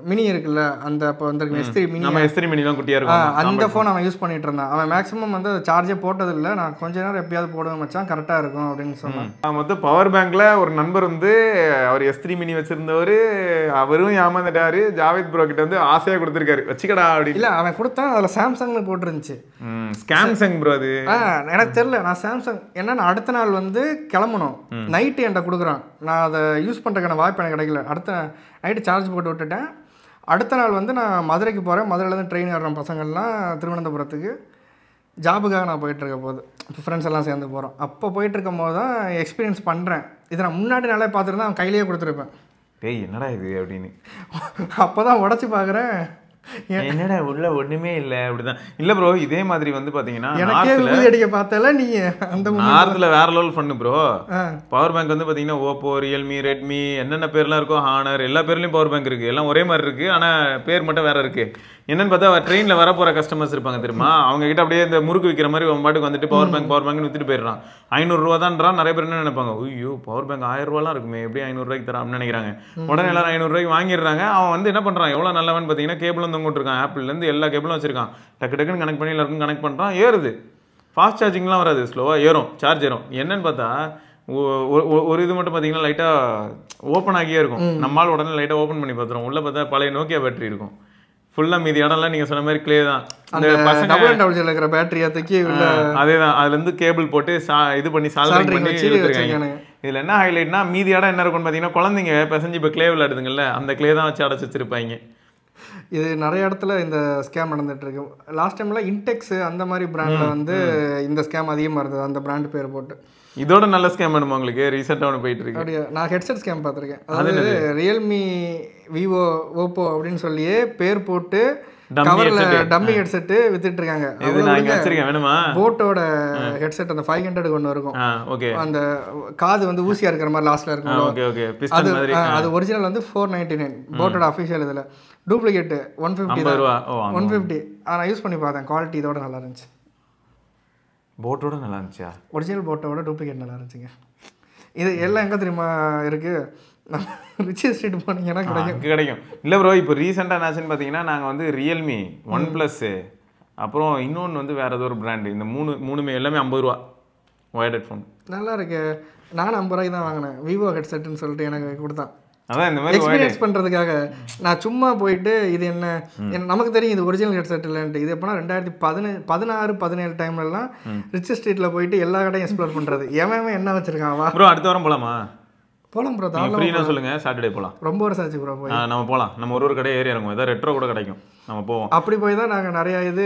மினி இருக்குல்ல, அந்த அப்போ வந்து S3 மினி, நம்ம S3 மினி தான் குட்டியா இருக்கும், அந்த ஃபோன் அவன் யூஸ் பண்ணிட்டு இருந்தான். அவன் மேக்ஸிமம் வந்து சார்ஜே போட்டது இல்லை. நான் கொஞ்ச நேரம் எப்பயாவது போடுவேன் மச்சான், கரெக்டாக இருக்கும் அப்படின்னு சொன்னான். மொத்தம் பவர் பேங்க்ல ஒரு நண்பர் வந்து அவர் S3 மினி வச்சிருந்தவர், அவரும் ஏமாந்துட்டாரு. ஜாவேத் ப்ரோ கிட்ட வந்து ஆசையா கொடுத்துருக்காரு, வச்சுக்கடா அப்படி. இல்லை அவன் கொடுத்தான், அதில் சாம்சங்னு போட்டுருந்துச்சு. சாம்சங் ப்ரோ அது எனக்கு தெரியல. நான் சாம்சங் என்னன்னா அடுத்த நாள் வந்து கிளம்பணும், நைட்டு என்கிட்ட கொடுக்குறான். நான் அதை யூஸ் பண்ணுறதுக்கான வாய்ப்பு எனக்கு கிடைக்கல. அடுத்த நைட்டு சார்ஜ் போட்டு விட்டுட்டேன். அடுத்த நாள் வந்து நான் மதுரைக்கு போகிறேன். மதுரையிலேருந்து ட்ரெயின் ஏறுறோம் பசங்கள்லாம் திருவனந்தபுரத்துக்கு. ஜாபுக்காக நான் போயிட்டுருக்க போது இப்போ ஃப்ரெண்ட்ஸ் எல்லாம் சேர்ந்து போகிறோம். அப்போ போயிட்டுருக்கும் போது தான் எக்ஸ்பீரியன்ஸ் பண்ணுறேன். இதை நான் முன்னாடி நாளே பார்த்துருந்தா அவன் கையிலேயே கொடுத்துருப்பேன். டேய் என்னடா இது அப்படின்னு. அப்போ தான் உடச்சி பார்க்குறேன், என்னடா உள்ள ஒண்ணுமே இல்ல அப்படிதான். இல்ல ப்ரோ, இதே மாதிரி வந்து பாத்தீங்கன்னா அடிக்க பார்த்தல நீ அந்த நார்த்ல வேற லெவல் பண்ணு ப்ரோ. பவர் பேங்க் வந்து பாத்தீங்கன்னா ஓப்போ, ரியல்மி, ரெட்மி என்னென்ன பேர்லாம் இருக்கோ, ஹானர் எல்லா பேர்லயும் பவர் பேங்க் இருக்கு. எல்லாம் ஒரே மாதிரி இருக்கு, ஆனா பேர் மட்டும் வேற இருக்கு. என்னன்னு பார்த்தா ட்ரெயின்ல வர போற கஸ்டமர்ஸ் இருப்பாங்க தெரியுமா, அவங்க கிட்ட அப்படியே இந்த முறுக்கு விற்கிற மாதிரி அவன் பாட்டுக்கு வந்துட்டு பவர் பேங்க் வித்துட்டு போயிடுறான். 500 ரூபா தான்றான். நிறைய பேர் என்ன நினைப்பாங்க, ஐயோ பவர் பேங்க் 1000 ரூபாலாம் இருக்குமே, எப்படி 500 ரூபாய்க்கு தரான்னு நினைக்கிறாங்க. உடனே எல்லாரும் 500 ரூபாய்க்கு வாங்கிடுறாங்க. அவன் வந்து என்ன பண்றான், எவ்வளவு நல்லவன்னு பாத்தீங்கன்னா கேபிளும் தொங்கிட்டு இருக்கான். ஆப்பிள்ல இருந்து எல்லா கேபிளும் வச்சிருக்கான். டக்கு டக்குன்னு கனெக்ட் பண்ணி எல்லாருக்கும் கனெக்ட் பண்றான். ஏறுது, ஃபாஸ்ட் சார்ஜிங்லாம் வராது, ஸ்லோவா ஏறும், சார்ஜ் ஏறும். என்னன்னு பார்த்தா ஒரு இது மட்டும் பார்த்தீங்கன்னா லைட்டாக ஓப்பன் ஆகியே இருக்கும். நம்மளால் உடனே லைட்டாக ஓப்பன் பண்ணி பார்த்துருவோம். உள்ள பார்த்தா பழைய நோக்கியா பேட்டரி இருக்கும். ஃபுல்லாக மீதி இடம்லாம் நீங்கள் சொன்ன மாதிரி கிளே தான். அந்த பசங்க இருக்கிற பேட்டரியா தூக்கி அதே தான், அதுலேருந்து கேபிள் போட்டு இது பண்ணி சால்டரிங் பண்ணி எடுத்துருக்காங்க. இதில் என்ன ஹைலைட்னா, மீதி இடம் என்ன இருக்கும்னு பார்த்தீங்கன்னா, குழந்தைங்க பிசைஞ்சு இப்போ கிளே விளையாடுதுங்கல்ல, அந்த கிளே தான் வச்சு அடைச்சி வச்சிருப்பாங்க. இது நிறைய இடத்துல இந்த ஸ்கேம் நடந்துட்டு இருக்கு. லாஸ்ட் டைம்ல இன்டெக்ஸ் அந்த மாதிரி பிராண்ட்ல வந்து இந்த ஸ்கேம் அதிகமாக இருந்தது, அந்த பிராண்ட் பேர் போட்டு. இதோட நல்ல ஸ்கேம் வேணுமா உங்களுக்கு? ரீசெண்டாக ஒன்று போயிட்டு இருக்கு. அப்படியே நான் ஹெட்செட் ஸ்கேம் பார்த்துருக்கேன். அதாவது ரியல்மி, விவோ, ஓப்போ அப்படின்னு சொல்லியே பேர் போட்டு கவர்ல டம்மி ஹெட்செட் வித்துட்டு இருக்காங்க. போட்டோட ஹெட்செட் அந்த 500 ஒன்று இருக்கும். அந்த காது வந்து ஊசியா இருக்கிற மாதிரி லாஸ்ட்ல இருக்கும். அது ஒரிஜினல் வந்து 499 போட்டோட அஃபிஷியல். இதுல டூப்ளிகேட் 150 150. நான் யூஸ் பண்ணி பார்த்தேன், குவாலிட்டி இதோட நல்லா இருந்துச்சு. போட்டோட நல்லா இருந்துச்சா? ஒரிஜினல் போட்டோட டூப்ளிகேட் நல்லா இருந்துச்சுங்க. இது எல்லாம் எங்கே தெரியுமா இருக்குது, நம்ம ரிச்சி ஸ்ட்ரீட் போனீங்கன்னா கிடைக்கும். இல்லை ப்ரோ, இப்போ ரீசெண்டாக என்னாச்சுன்னு பார்த்தீங்கன்னா நாங்கள் வந்து ரியல்மி, OnePlus, அப்புறம் இன்னொன்று வந்து வேறு ஏதோ ஒரு பிராண்டு, இந்த மூணுமே எல்லாமே 50 ரூபா ஒயர்ட் ஹெட்ஃபோன். நல்லா இருக்கு. நானும் 50 ரூபாய்க்கு தான் வாங்கினேன். விவோ ஹெட்செட்டுன்னு சொல்லிட்டு எனக்கு கொடுத்தான். அதான் இந்த மாதிரி எக்ஸ்பீரியன்ஸ் பண்ணுறதுக்காக. நான் சும்மா போயிட்டு இது என்ன நமக்கு தெரியும் இது ஒரிஜினல் ஹெட்செட் இல்லைன்ட்டு. இது எப்போனா 2016-17 டைம்லலாம் ரிச் ஸ்ட்ரீட்டில் போயிட்டு எல்லா கடையும் எக்ஸ்ப்ளோர் பண்ணுறது. எவன் என்ன வச்சிருக்கான் வா ப்ரோ, அடுத்த வாரம் போகலாமா? போகலாம் ப்ரோ, ஃப்ரீனா சொல்லுங்க, சாட்டர்டே போகலாம். ரொம்ப வருஷம் ஆச்சு ப்ரோ போய். நம்ம போகலாம், நம்ம ஒரு கடை ஏறி இறங்குவோம், ஏதாவது ரெட்ரோ கூட கிடைக்கும், நம்ம போவோம். அப்படி போய் தான் நாங்கள் நிறையா இது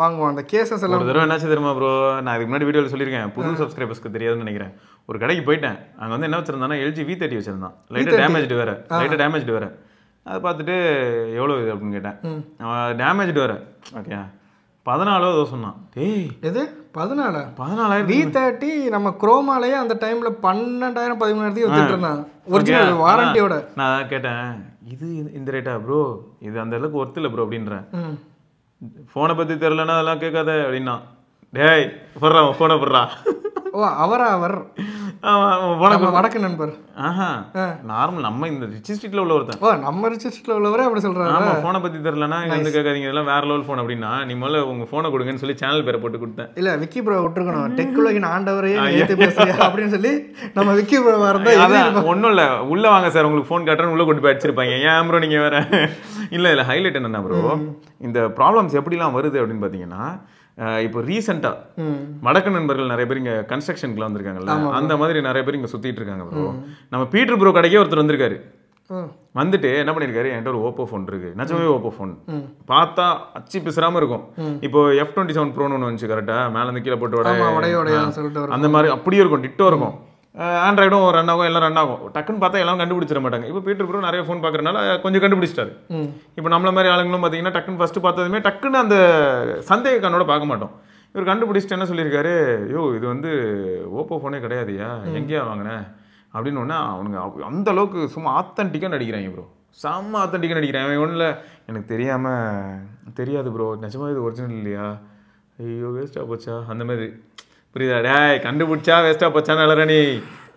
வாங்குவோம். அந்த கேசஸ் எல்லாம் ஒரு தடவை என்னாச்சு தெரியுமா ப்ரோ, நான் இதுக்கு முன்னாடி வீடியோவில் சொல்லியிருக்கேன், புது சப்ஸ்கிரைபர்ஸ்க்கு தெரியாதுன்னு நினைக்கிறேன். ஒரு கடைக்கு போயிட்டேன், அங்கே வந்து என்ன வச்சிருந்தானா LG V30 வச்சிருந்தான். லைட்டாக டேமேஜ்டு வேறு. அதை பார்த்துட்டு எவ்வளோ இது அப்படின்னு கேட்டேன். டேமேஜ்டு வேறு. ஓகே, 14 ஏதோ சொன்னான். டேய் எது 14,000 V30 நம்ம குரோமாலேயே அந்த டைமில் 12,000-13,000 வச்சுட்டு இருந்தான் ஒரிஜினல் வாரண்டியோட. நான் கேட்டேன், இது இந்த ரேட்டா ப்ரோ, இது அந்த அளவுக்கு ஒர்த்து இல்லை ப்ரோ அப்படின்றேன். ஃபோனை பற்றி தெரிலன்னா அதெல்லாம் கேட்காத அப்படின்னா. டேய் போடுறா ஃபோனை போடுறா. ஓ அவர் வடக்கு நண்பர். நார்மல் நம்ம இந்த ரிச் ஸ்ட்ரீட்ல உள்ள ஒருத்தன். ஓ நம்ம ரிச் ஸ்ட்ரீட்ல உள்ளவரே அப்படி சொல்றாங்க. ஆமா, ஃபோனை பத்தி தெரியலனா வந்து கேட்காதீங்க, இதெல்லாம் வேற லெவல் ஃபோன் அப்படின்னா நீ முதல்ல உங்க ஃபோனை கொடுங்கன்னு சொல்லி சேனல் பேரை போட்டு கொடுத்தேன். இல்ல விக்கி ப்ரோ விட்டுருக்கணும், டெக் உலகின் ஆண்டவரே ஏத்து பேசுறியா அப்படின்னு சொல்லி நம்ம விக்கி ப்ரோ வரதா. ஒன்றும் இல்லை, உள்ள வாங்க சார் உங்களுக்கு ஃபோன் காட்டுறேன்னு உள்ள கொண்டு போய் அடிச்சிருப்பாங்க. ஏன் ப்ரோ நீங்க வேற. இல்லை ஹைலைட் என்னன்னா ப்ரோ, இந்த ப்ராப்ளம்ஸ் எப்படிலாம் வருது அப்படின்னு பார்த்தீங்கன்னா, இப்போ ரீசெண்டாக வடக்கு நண்பர்கள் நிறைய பேர் இங்கே கன்ஸ்ட்ரக்ஷனுக்குள்ள வந்திருக்காங்கல்ல, அந்த மாதிரி நிறைய பேர் இங்கே சுற்றிட்டு இருக்காங்க ப்ரோ. நம்ம பீட்டர் ப்ரோ கடைக்கே ஒருத்தர் வந்திருக்காரு. வந்துட்டு என்ன பண்ணியிருக்காரு, என்கிட்ட ஒரு ஓப்போ ஃபோன் இருக்கு, நிஜமே ஓப்போ ஃபோன் பார்த்தா அச்சு பிசுறாம இருக்கும். இப்போ F27 ப்ரோன்னு ஒன்று வந்துச்சு கரெக்டாக, மேலேருந்து கீழே போட்டு அந்த மாதிரி அப்படியே இருக்கும், டிட்டோ இருக்கும். ஆண்ட்ராய்டும் ரன் ஆகும், எல்லாம் ரன் ஆகும். டக்குன்னு பார்த்தா எல்லாம் கண்டுபிடிச்சிட மாட்டாங்க. இப்போ பீட்டர் ப்ரோ நிறைய ஃபோன் பார்க்கறதுனால கொஞ்சம் கண்டுபிடிச்சிட்டாரு. இப்போ நம்மள மாதிரி ஆளுங்களும் பார்த்தீங்கன்னா டக்குன்னு ஃபர்ஸ்ட் பார்த்ததுமே டக்குன்னு அந்த சந்தேக கண்ணோட பார்க்க மாட்டோம். இவர் கண்டுபிடிச்சிட்டு என்ன சொல்லியிருக்காரு, யோ இது வந்து ஓப்போ ஃபோனே கிடையாதுயா, எங்கேயா வாங்கினேன் அப்படின்னு ஒன்று. அவனுங்க அந்த அளவுக்கு சும்மா ஆத்தன்டிக்காக நடிக்கிறாங்க ப்ரோ, செம்ம ஆத்தன்டிக்காக நடிக்கிறான். அவன் ஒன்றில் எனக்கு தெரியாது ப்ரோ, நிஜமாக இது ஒரிஜினல் இல்லையா, ஐயோ வேஸ்ட்டாக போச்சா அந்த மாதிரி. புரியுதா, டேய் கண்டுபிடிச்சா வேஸ்டா போச்சான்னு அலரணி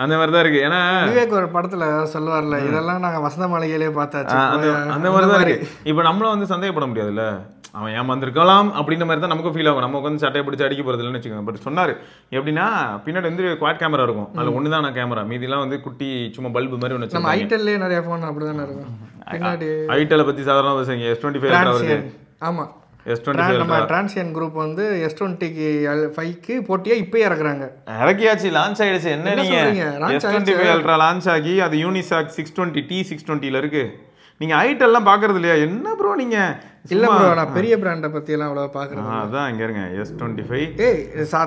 அந்த மாதிரி தான் இருக்கு. ஏன்னா விவேக் ஒரு படத்துல சொல்லுவார்ல, இதெல்லாம் நாங்கள் வசந்த மாளிகையிலே பார்த்தாச்சு, அந்த மாதிரி தான் இருக்கு. இப்போ நம்மளும் வந்து சந்தேகப்பட முடியாதுல்ல, அவன் ஏமாந்துருக்கலாம் அப்படின்ற மாதிரி தான் நமக்கு ஃபீல் ஆகும். நமக்கு வந்து சட்டையை பிடிச்சி அடிக்க போகிறது இல்லைன்னு வச்சுக்கோங்க. பட் சொன்னார் எப்படின்னா, பின்னாடி வந்து குவாட் கேமரா இருக்கும், அதில் ஒன்று தான் கேமரா, மீதிலாம் வந்து குட்டி சும்மா பல்பு மாதிரி ஒன்று வச்சு. ஐட்டல்லே நிறைய ஃபோன் அப்படி தானே இருக்கும். பின்னாடி ஐட்டலை பற்றி சாதாரண பேசுங்க, S25 வருது. ஆமாம், நம்ம டிரான்சியன் குரூப் வந்து S25க்கு போட்டியா இப்பயே இறக்குறாங்க. இறக்கியாச்சு, லான்ச் ஆயிடுச்சு. என்ன நீங்க S25 அல்ட்ரா லான்ச் ஆகி அது யூனிசாக் 620 T620ல இருக்கு. நீங்க ஐட்டெல்லாம் பாக்குறது இல்லையா என்ன ப்ரோ நீங்க? இல்ல ப்ரோ, நான் பெரிய பிராண்டை பத்தி எல்லாம் அவ்வளவு பாக்குறேன். அதான் இங்க இருங்க S25.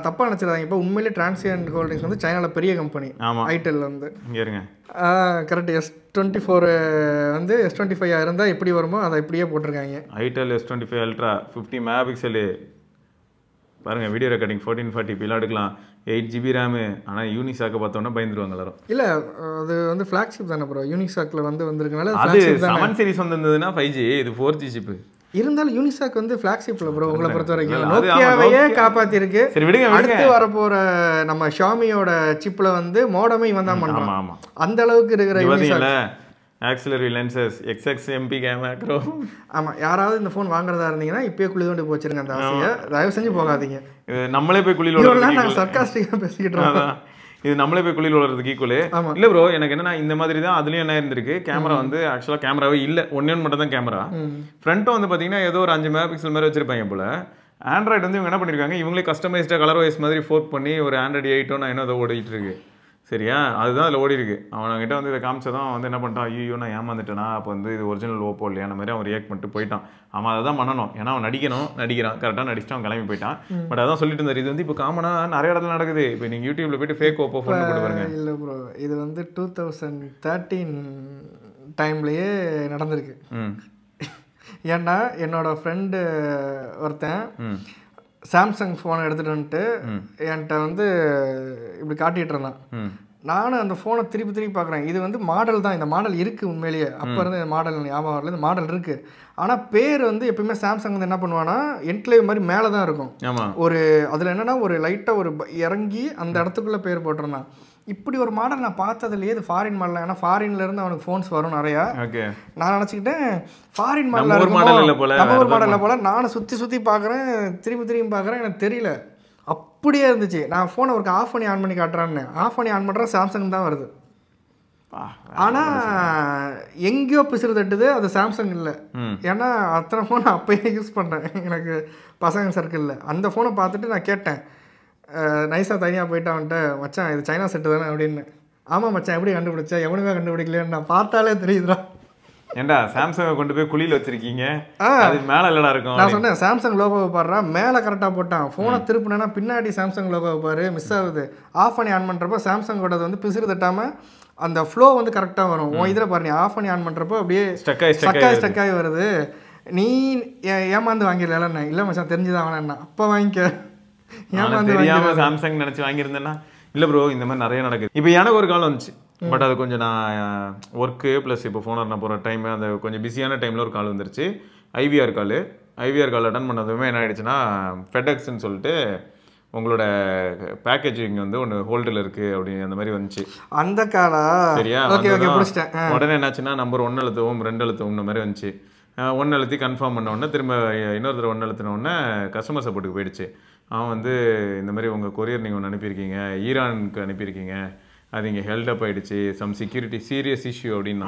தப்பா நினைச்சிடாதீங்க, இப்போ உண்மையிலே டிரான்சியன் ஹோல்டிங்ஸ் வந்து சைனால பெரிய கம்பெனி. ஐட்டெல் வந்து இங்க இருங்க கரெக்ட். S24 வந்து S25 இருந்தால் எப்படி வருமோ அதை இப்படியே போட்டிருக்காங்க. ஐட்டெல் S25 அல்ட்ரா 50 மெகாபிக்சலு பாருங்க, வீடியோ ரெக்கார்டிங் 1440p எடுக்கலாம், 8GB ரேமு. ஆனால் யூனிசாக்கை பார்த்தோன்னா பயந்துருவாங்க எல்லாரும். இல்லை அது வந்து ஃப்ளாக்ஷிப் தானே ப்ரோ, யூனிசாக்கில் வந்து வந்திருக்கனால. அது 7 சீரிஸ் வந்திருந்ததுன்னா 5G, இது 4G சிப்பு. இருந்தாலும் யூனிசாக் வந்து ஃப்ளாக்ஷிப்ல ப்ரோ, உங்களை பொறுத்த வரைக்கும் நோக்கியாவையே காப்பாத்திருக்கு. சரி விடுங்க, அடுத்து வரப்போற நம்ம ஷாமியோட சிப்ல வந்து மோடமே இவன் தான் பண்றான். அந்த அளவுக்கு இருக்கிற Unisoc auxiliary lenses XXMP camera. ஆமா, யாராவது இந்த ஃபோன் வாங்குறதா இருந்தீங்கன்னா இப்பயே குழி தோண்டி போச்சிருங்க. அந்த ஆசையை தயவு செஞ்சு போகாதீங்க. நம்மளே போய் குழியில் நான் சர்க்காஸ்டிக்கா பேசிக்கிட்டு இருக்கோம். இது நம்மளே போய் குழியில் விழுறதுக்கு ஈக்குவலு. இல்லை ப்ரோ, எனக்கு என்னன்னா இந்த மாதிரி தான் அதுலேயும் என்ன இருந்திருக்கு, கேமரா வந்து ஆக்சுவலாக கேமராவே இல்லை, ஒன்று மட்டும் தான் கேமரா. ஃப்ரண்ட்டும் வந்து பார்த்தீங்கன்னா ஏதோ ஒரு 5 மெகாபிக்சல் மாதிரி வச்சிருப்பாங்க போல. ஆண்ட்ராய்டு வந்து இவங்க என்ன பண்ணியிருக்காங்க, இவங்களே கஸ்டமைஸ்டாக கலர் வைஸ் மாதிரி ஃபோர்க் பண்ணி ஒரு ஆண்ட்ராய்டு 8 நான் என்ன அதை ஓடிட்டு இருக்கு. சரியா, அதுதான் அதில் ஓடி இருக்கு. அவன்கிட்ட வந்து இதை காமிச்சதான் வந்து என்ன பண்ணிட்டான், ஐயோ நான் ஏமாந்துட்டேனா, அப்போ வந்து இது ஒரிஜினல் ஓப்போ இல்லையா அந்த மாதிரி அவன் ரியாக்ட் பண்ணிட்டு போயிட்டான். அவன் அதை தான் பண்ணணும், ஏன்னா அவன் நடிக்கிறான் கரெக்டாக நடிச்சுட்டு அவன் கிளம்பி போயிட்டான். பட் அதான் சொல்லிட்டு இருந்தார், இது வந்து இப்போ காமனாக நிறைய இடத்துல நடக்குது. இப்போ நீங்கள் யூடியூப்ல போயிட்டு ஃபேக் ஓப்போ ஃபோன் போட்டு பாருங்க. இல்லை ப்ரோ, இது வந்து 2013 டைம்லேயே நடந்திருக்கு. ஏன்னா என்னோட ஃப்ரெண்டு ஒருத்தன் சாம்சங் ஃபோனை எடுத்துகிட்டு வந்துட்டு என்கிட்ட வந்து இப்படி காட்டிகிட்டு இருந்தான். நானும் அந்த ஃபோனை திருப்பி பார்க்குறேன். இது வந்து மாடல் தான், இந்த மாடல் இருக்குது உண்மையிலேயே. அப்போ இருந்து மாடல் ஞாபகம் வரல, இந்த மாடல் இருக்குது. ஆனால் பேர் வந்து எப்பயுமே சாம்சங் வந்து என்ன பண்ணுவான்னா என்க்ளேவ் மாதிரி மேலே தான் இருக்கும். ஒரு அதில் என்னென்னா ஒரு லைட்டாக ஒரு இறங்கி அந்த இடத்துக்குள்ளே பேர் போட்டிருந்தான். இப்படி ஒரு மாடல் நான் பார்த்ததுலேயே இது ஃபாரின் மாடல். ஏன்னா ஃபாரின்லேருந்து அவனுக்கு ஃபோன்ஸ் வரும் நிறையா. நான் நினச்சிக்கிட்டேன் ஃபாரின் மாடலில் நம்ம ஒரு மாடலில் போல். நானும் சுற்றி பார்க்குறேன், திரும்பி பார்க்குறேன், எனக்கு தெரியல. அப்படியே இருந்துச்சு. நான் ஃபோனை ஒரு ஆஃப் பண்ணி காட்டுறான்னு ஆஃப் பண்ணி ஆன் பண்ணுறேன், சாம்சங் தான் வருது. ஆனால் எங்கேயோ பிசுறு தட்டுது, அது சாம்சங் இல்லை. ஏன்னா அத்தனை ஃபோன் அப்போயே யூஸ் பண்ணுறேன் எனக்கு பசங்க சர்க்கிளில். அந்த ஃபோனை பார்த்துட்டு நான் கேட்டேன், நைஸாக தனியாக போயிட்டு அவன்கிட்ட, மச்சான் இது சைனா செட்டு தானே அப்படின்னு. ஆமாம் மச்சான், எப்படி கண்டுபிடிச்சா? எவனுமே கண்டுபிடிக்கலன்னு நான் பார்த்தாலே தெரியுதுடா. ஏண்டா சாம்சங்கை கொண்டு போய் குழியில் வச்சிருக்கீங்க, அது மேலே இல்லடா இருக்கும். நான் சொன்னேன் சாம்சங் லோகோவை பாடுறா, மேலே கரெக்டாக போட்டான். ஃபோனை திருப்பினேன்னா பின்னாடி சாம்சங் லோகோவை பாரு மிஸ் ஆகுது. ஆஃப் பண்ணி ஆன் பண்ணுறப்போ சாம்சங்கோடது வந்து பிசுறு தட்டாமல் அந்த ஃப்ளோ வந்து கரெக்டாக வரும். உன் இதில் பாரு, நீ ஆஃப் பண்ணி ஆன் பண்ணுறப்போ அப்படியே ஸ்டக் ஆகி வருது. நீ ஏமாந்து வாங்கிடல? இல்லை மச்சான் தெரிஞ்சுதான் வேணா, அப்போ வாங்கிக்க. தெரியாம சாம்சங் நினைச்சு வாங்கியிருந்தேன்னா இல்லை ப்ரோ, இந்த மாதிரி நிறைய நடக்குது. இப்போ எனக்கு ஒரு கால் வந்துச்சு, பட் அது கொஞ்சம் நான் ஒர்க்கு ப்ளஸ் இப்போ ஃபோன் நான் போகிற டைம் அந்த கொஞ்சம் பிஸியான டைமில் ஒரு கால் வந்துருச்சு. ஐவிஆர் கால் அட்டன் பண்ணதுமே என்ன ஆயிடுச்சுன்னா, ஃபெடெக்ஸ்ன்னு சொல்லிட்டு உங்களோட பேக்கேஜிங் வந்து ஒன்று ஹோல்டில் இருக்குது அப்படின்னு அந்த மாதிரி வந்துச்சு. அந்த காலா சரியா? உடனே என்னாச்சுன்னா நம்பர் 1 அழுத்தவும் 2 அழுத்தவும் இந்த மாதிரி வந்துச்சு. 1 அழுத்தி கன்ஃபார்ம் பண்ண உடனே திரும்ப இன்னொரு தடவை 1 அழுத்தின உடனே கஸ்டமர் சப்போர்ட்டுக்கு போயிடுச்சு. அவன் வந்து இந்த மாதிரி உங்கள் கொரியர் நீங்கள் ஒன்று அனுப்பியிருக்கீங்க, ஈரானுக்கு அனுப்பியிருக்கீங்க, அது இங்கே ஹெல்டப் ஆகிடுச்சு, சம் செக்யூரிட்டி சீரியஸ் இஷ்யூ அப்படின்னா.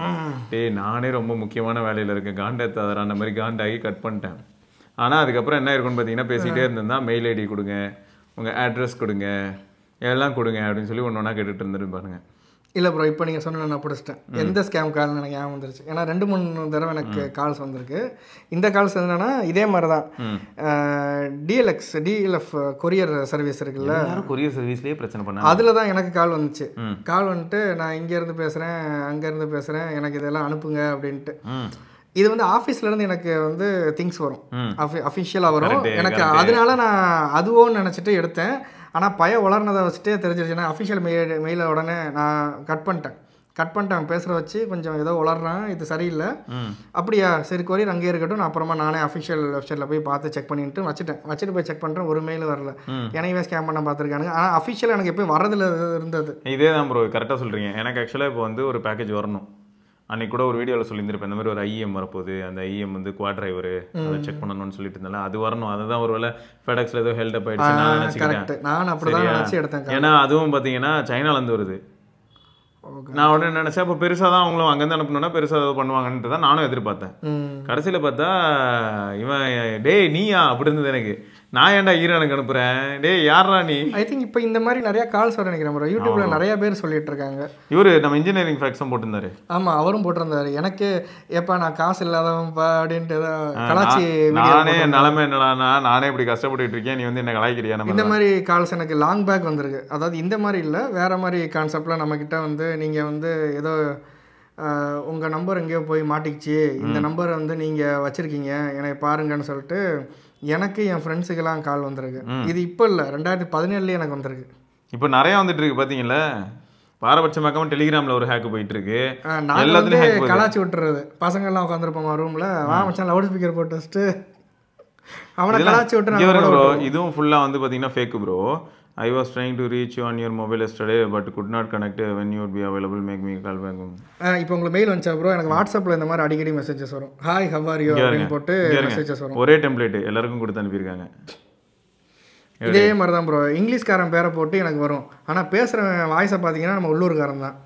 நானே ரொம்ப முக்கியமான வேலையில் இருக்கேன், காண்டத்தாதரா அந்த மாதிரி காண்டாகி கட் பண்ணிட்டேன். ஆனால் அதுக்கப்புறம் என்ன இருக்குன்னு பார்த்தீங்கன்னா, பேசிகிட்டே இருந்திருந்தா மெயில் ஐடி கொடுங்க, உங்கள் அட்ரஸ் கொடுங்க, எல்லாம் கொடுங்க அப்படின்னு சொல்லி ஒன்று ஒன்றா கேட்டுட்டு இருந்துட்டு பாருங்க. இல்லை ப்ரோ, இப்போ நீங்கள் சொன்ன நான் பிடிச்சிட்டேன். எந்த ஸ்கேம் கால்னு எனக்கு ஞாபகம் வந்துருச்சு. ஏன்னா 2-3 தடவை எனக்கு கால்ஸ் வந்திருக்கு. இந்த கால்ஸ் என்னன்னா இதே மாதிரி தான். டிஎல்எஃப் கொரியர் சர்வீஸ் இருக்குல்ல, கொரியர் சர்வீஸ்லேயே பிரச்சனை பண்ண, அதில் தான் எனக்கு கால் வந்துச்சு. கால் வந்துட்டு நான் இங்கேருந்து பேசுகிறேன், அங்கேருந்து பேசுகிறேன், எனக்கு இதெல்லாம் அனுப்புங்க அப்படின்ட்டு. இது வந்து ஆஃபீஸ்லேருந்து எனக்கு வந்து திங்ஸ் வரும், அஃபிஷியலாக வரும் எனக்கு. அதனால நான் அதுவோன்னு நினச்சிட்டு எடுத்தேன். ஆனால் வளர்னதை வச்சுட்டே தெரிஞ்சிருச்சுன்னா அஃபிஷியல் மெயிலை உடனே நான் கட் பண்ணிட்டேன் பேசுகிற வச்சு கொஞ்சம் ஏதோ வளர்றான், இது சரியில்லை. அப்படியா, சரி கொரியர் அங்கேயே இருக்கட்டும், நான் அப்புறமா நானே அஃபிஷியல் வெப்சைட்டில் போய் பார்த்து செக் பண்ணிட்டு வச்சுட்டு போய் செக் பண்ணுறேன். ஒரு மெயில் வரல, என்னையவே ஸ்கேம் பண்ண பார்த்துருக்கானுங்க. ஆனால் அஃபிஷியல் எனக்கு எப்போயும் வரதில் இருந்தது. இதே தான் ப்ரோ, கரெக்டாக சொல்கிறீங்க. எனக்கு ஆக்சுவலாக இப்போ வந்து ஒரு பேக்கேஜ் வரணும். அன்றைக்கி கூட ஒரு வீடியோவில் சொல்லியிருந்திருப்பேன், இந்த மாதிரி ஒரு ஐஎம் வரப்போகுது, அந்த ஐஎம் வந்து குவாட் டிரைவரு அதை செக் பண்ணணும்னு சொல்லிட்டு இருந்தால அது வரணும். அதுதான் ஒரு வேலை ஃபெடெக்ஸில் ஏதோ ஹெல்டப் ஆகிடுச்சு நான் நினச்சிக்கிறேன். நான் அப்படி தான் நினச்சி எடுத்தேன். ஏன்னா அதுவும் பார்த்தீங்கன்னா சைனாலேருந்து வருது. நான் உடனே நினச்சேன், அப்போ பெருசாக தான் அவங்களும் அங்கேருந்து அனுப்பணுன்னா பெருசாக ஏதோ பண்ணுவாங்கன்ட்டு தான் நானும் எதிர்பார்த்தேன். கடைசியில் பார்த்தா இவன் டேய் நீயா அப்படி இருந்தது எனக்கு. நான் ஏன்டா ஈரானுக்கு அனுப்புறேன், டேய் யாரா நீ? ஐ திங்க் இப்போ இந்த மாதிரி நிறைய கால்ஸ் வர நினைக்கிறேன் ப்ரோ. யூடியூப்ல நிறைய பேர் சொல்லிட்டு இருக்காங்க. இவரு நம்ம இன்ஜினியரிங் ஃபேக்ஸும் போட்டிருந்தாரு. ஆமாம், அவரும் போட்டிருந்தாரு. எனக்கு எப்பா நான் காசு இல்லாதவன்ப்பா அப்படின்ட்டு கலாச்சி. நானே நிலைமை என்னடானா, நானே இப்படி கஷ்டப்பட்டு இருக்கேன், நீ வந்து என்ன கலாய்க்கிறியா? இந்த மாதிரி கால்ஸ் எனக்கு லாங் பேக் வந்திருக்கு. அதாவது இந்த மாதிரி இல்லை, வேற மாதிரி கான்செப்ட்ல நம்மக்கிட்ட வந்து நீங்கள் வந்து ஏதோ உங்கள் நம்பர் எங்கேயோ போய் மாட்டிக்கிச்சு, இந்த நம்பரை வந்து நீங்கள் வச்சுருக்கீங்க எனக்கு பாருங்கன்னு சொல்லிட்டு எனக்கு என் ஃப்ரெண்ட்ஸுக்கெல்லாம் கால் வந்திருக்கு. இது இப்போ இல்லை, 2017 எனக்கு வந்திருக்கு. இப்போ நிறையா வந்துட்டு இருக்கு பார்த்தீங்களா? பாரபட்சமாக்காம டெலிகிராமில் ஒரு ஹேக்கு போயிட்டு இருக்கு. நான் வந்து கலாச்சி விட்டுறது, பசங்கள்லாம் உட்காந்துருப்போமா ரூமில், வா மச்சான் லவுட் ஸ்பீக்கர் போட்டு வச்சுட்டு அவனை கலாச்சி விட்டுறாங்க ப்ரோ. இதுவும் ஃபுல்லாக வந்து பார்த்தீங்கன்னா fake bro. I was trying to reach you on your mobile yesterday but could not connect. When you would be available make me call back. இப்போ உங்களுக்கு மெயில் வந்துச்சா ப்ரோ? எனக்கு வாட்ஸ்அப்பில் இந்த மாதிரி அடிக்கடி மெசேஜஸ் வரும். ஹாய் ஹவ் ஆர் யூ அப்படின்னு போட்டு மெசேஜஸ் வரும். ஒரே டெம்ப்ளேட் எல்லாருக்கும் கொடுத்து அனுப்பியிருக்காங்க. இதே மாதிரி தான் ப்ரோ. இங்கிலீஷ்காரன் பேரை போட்டு எனக்கு வரும். ஆனால் பேசுகிற வாய்ஸை பார்த்தீங்கன்னா நம்ம உள்ளூர்காரன் தான்.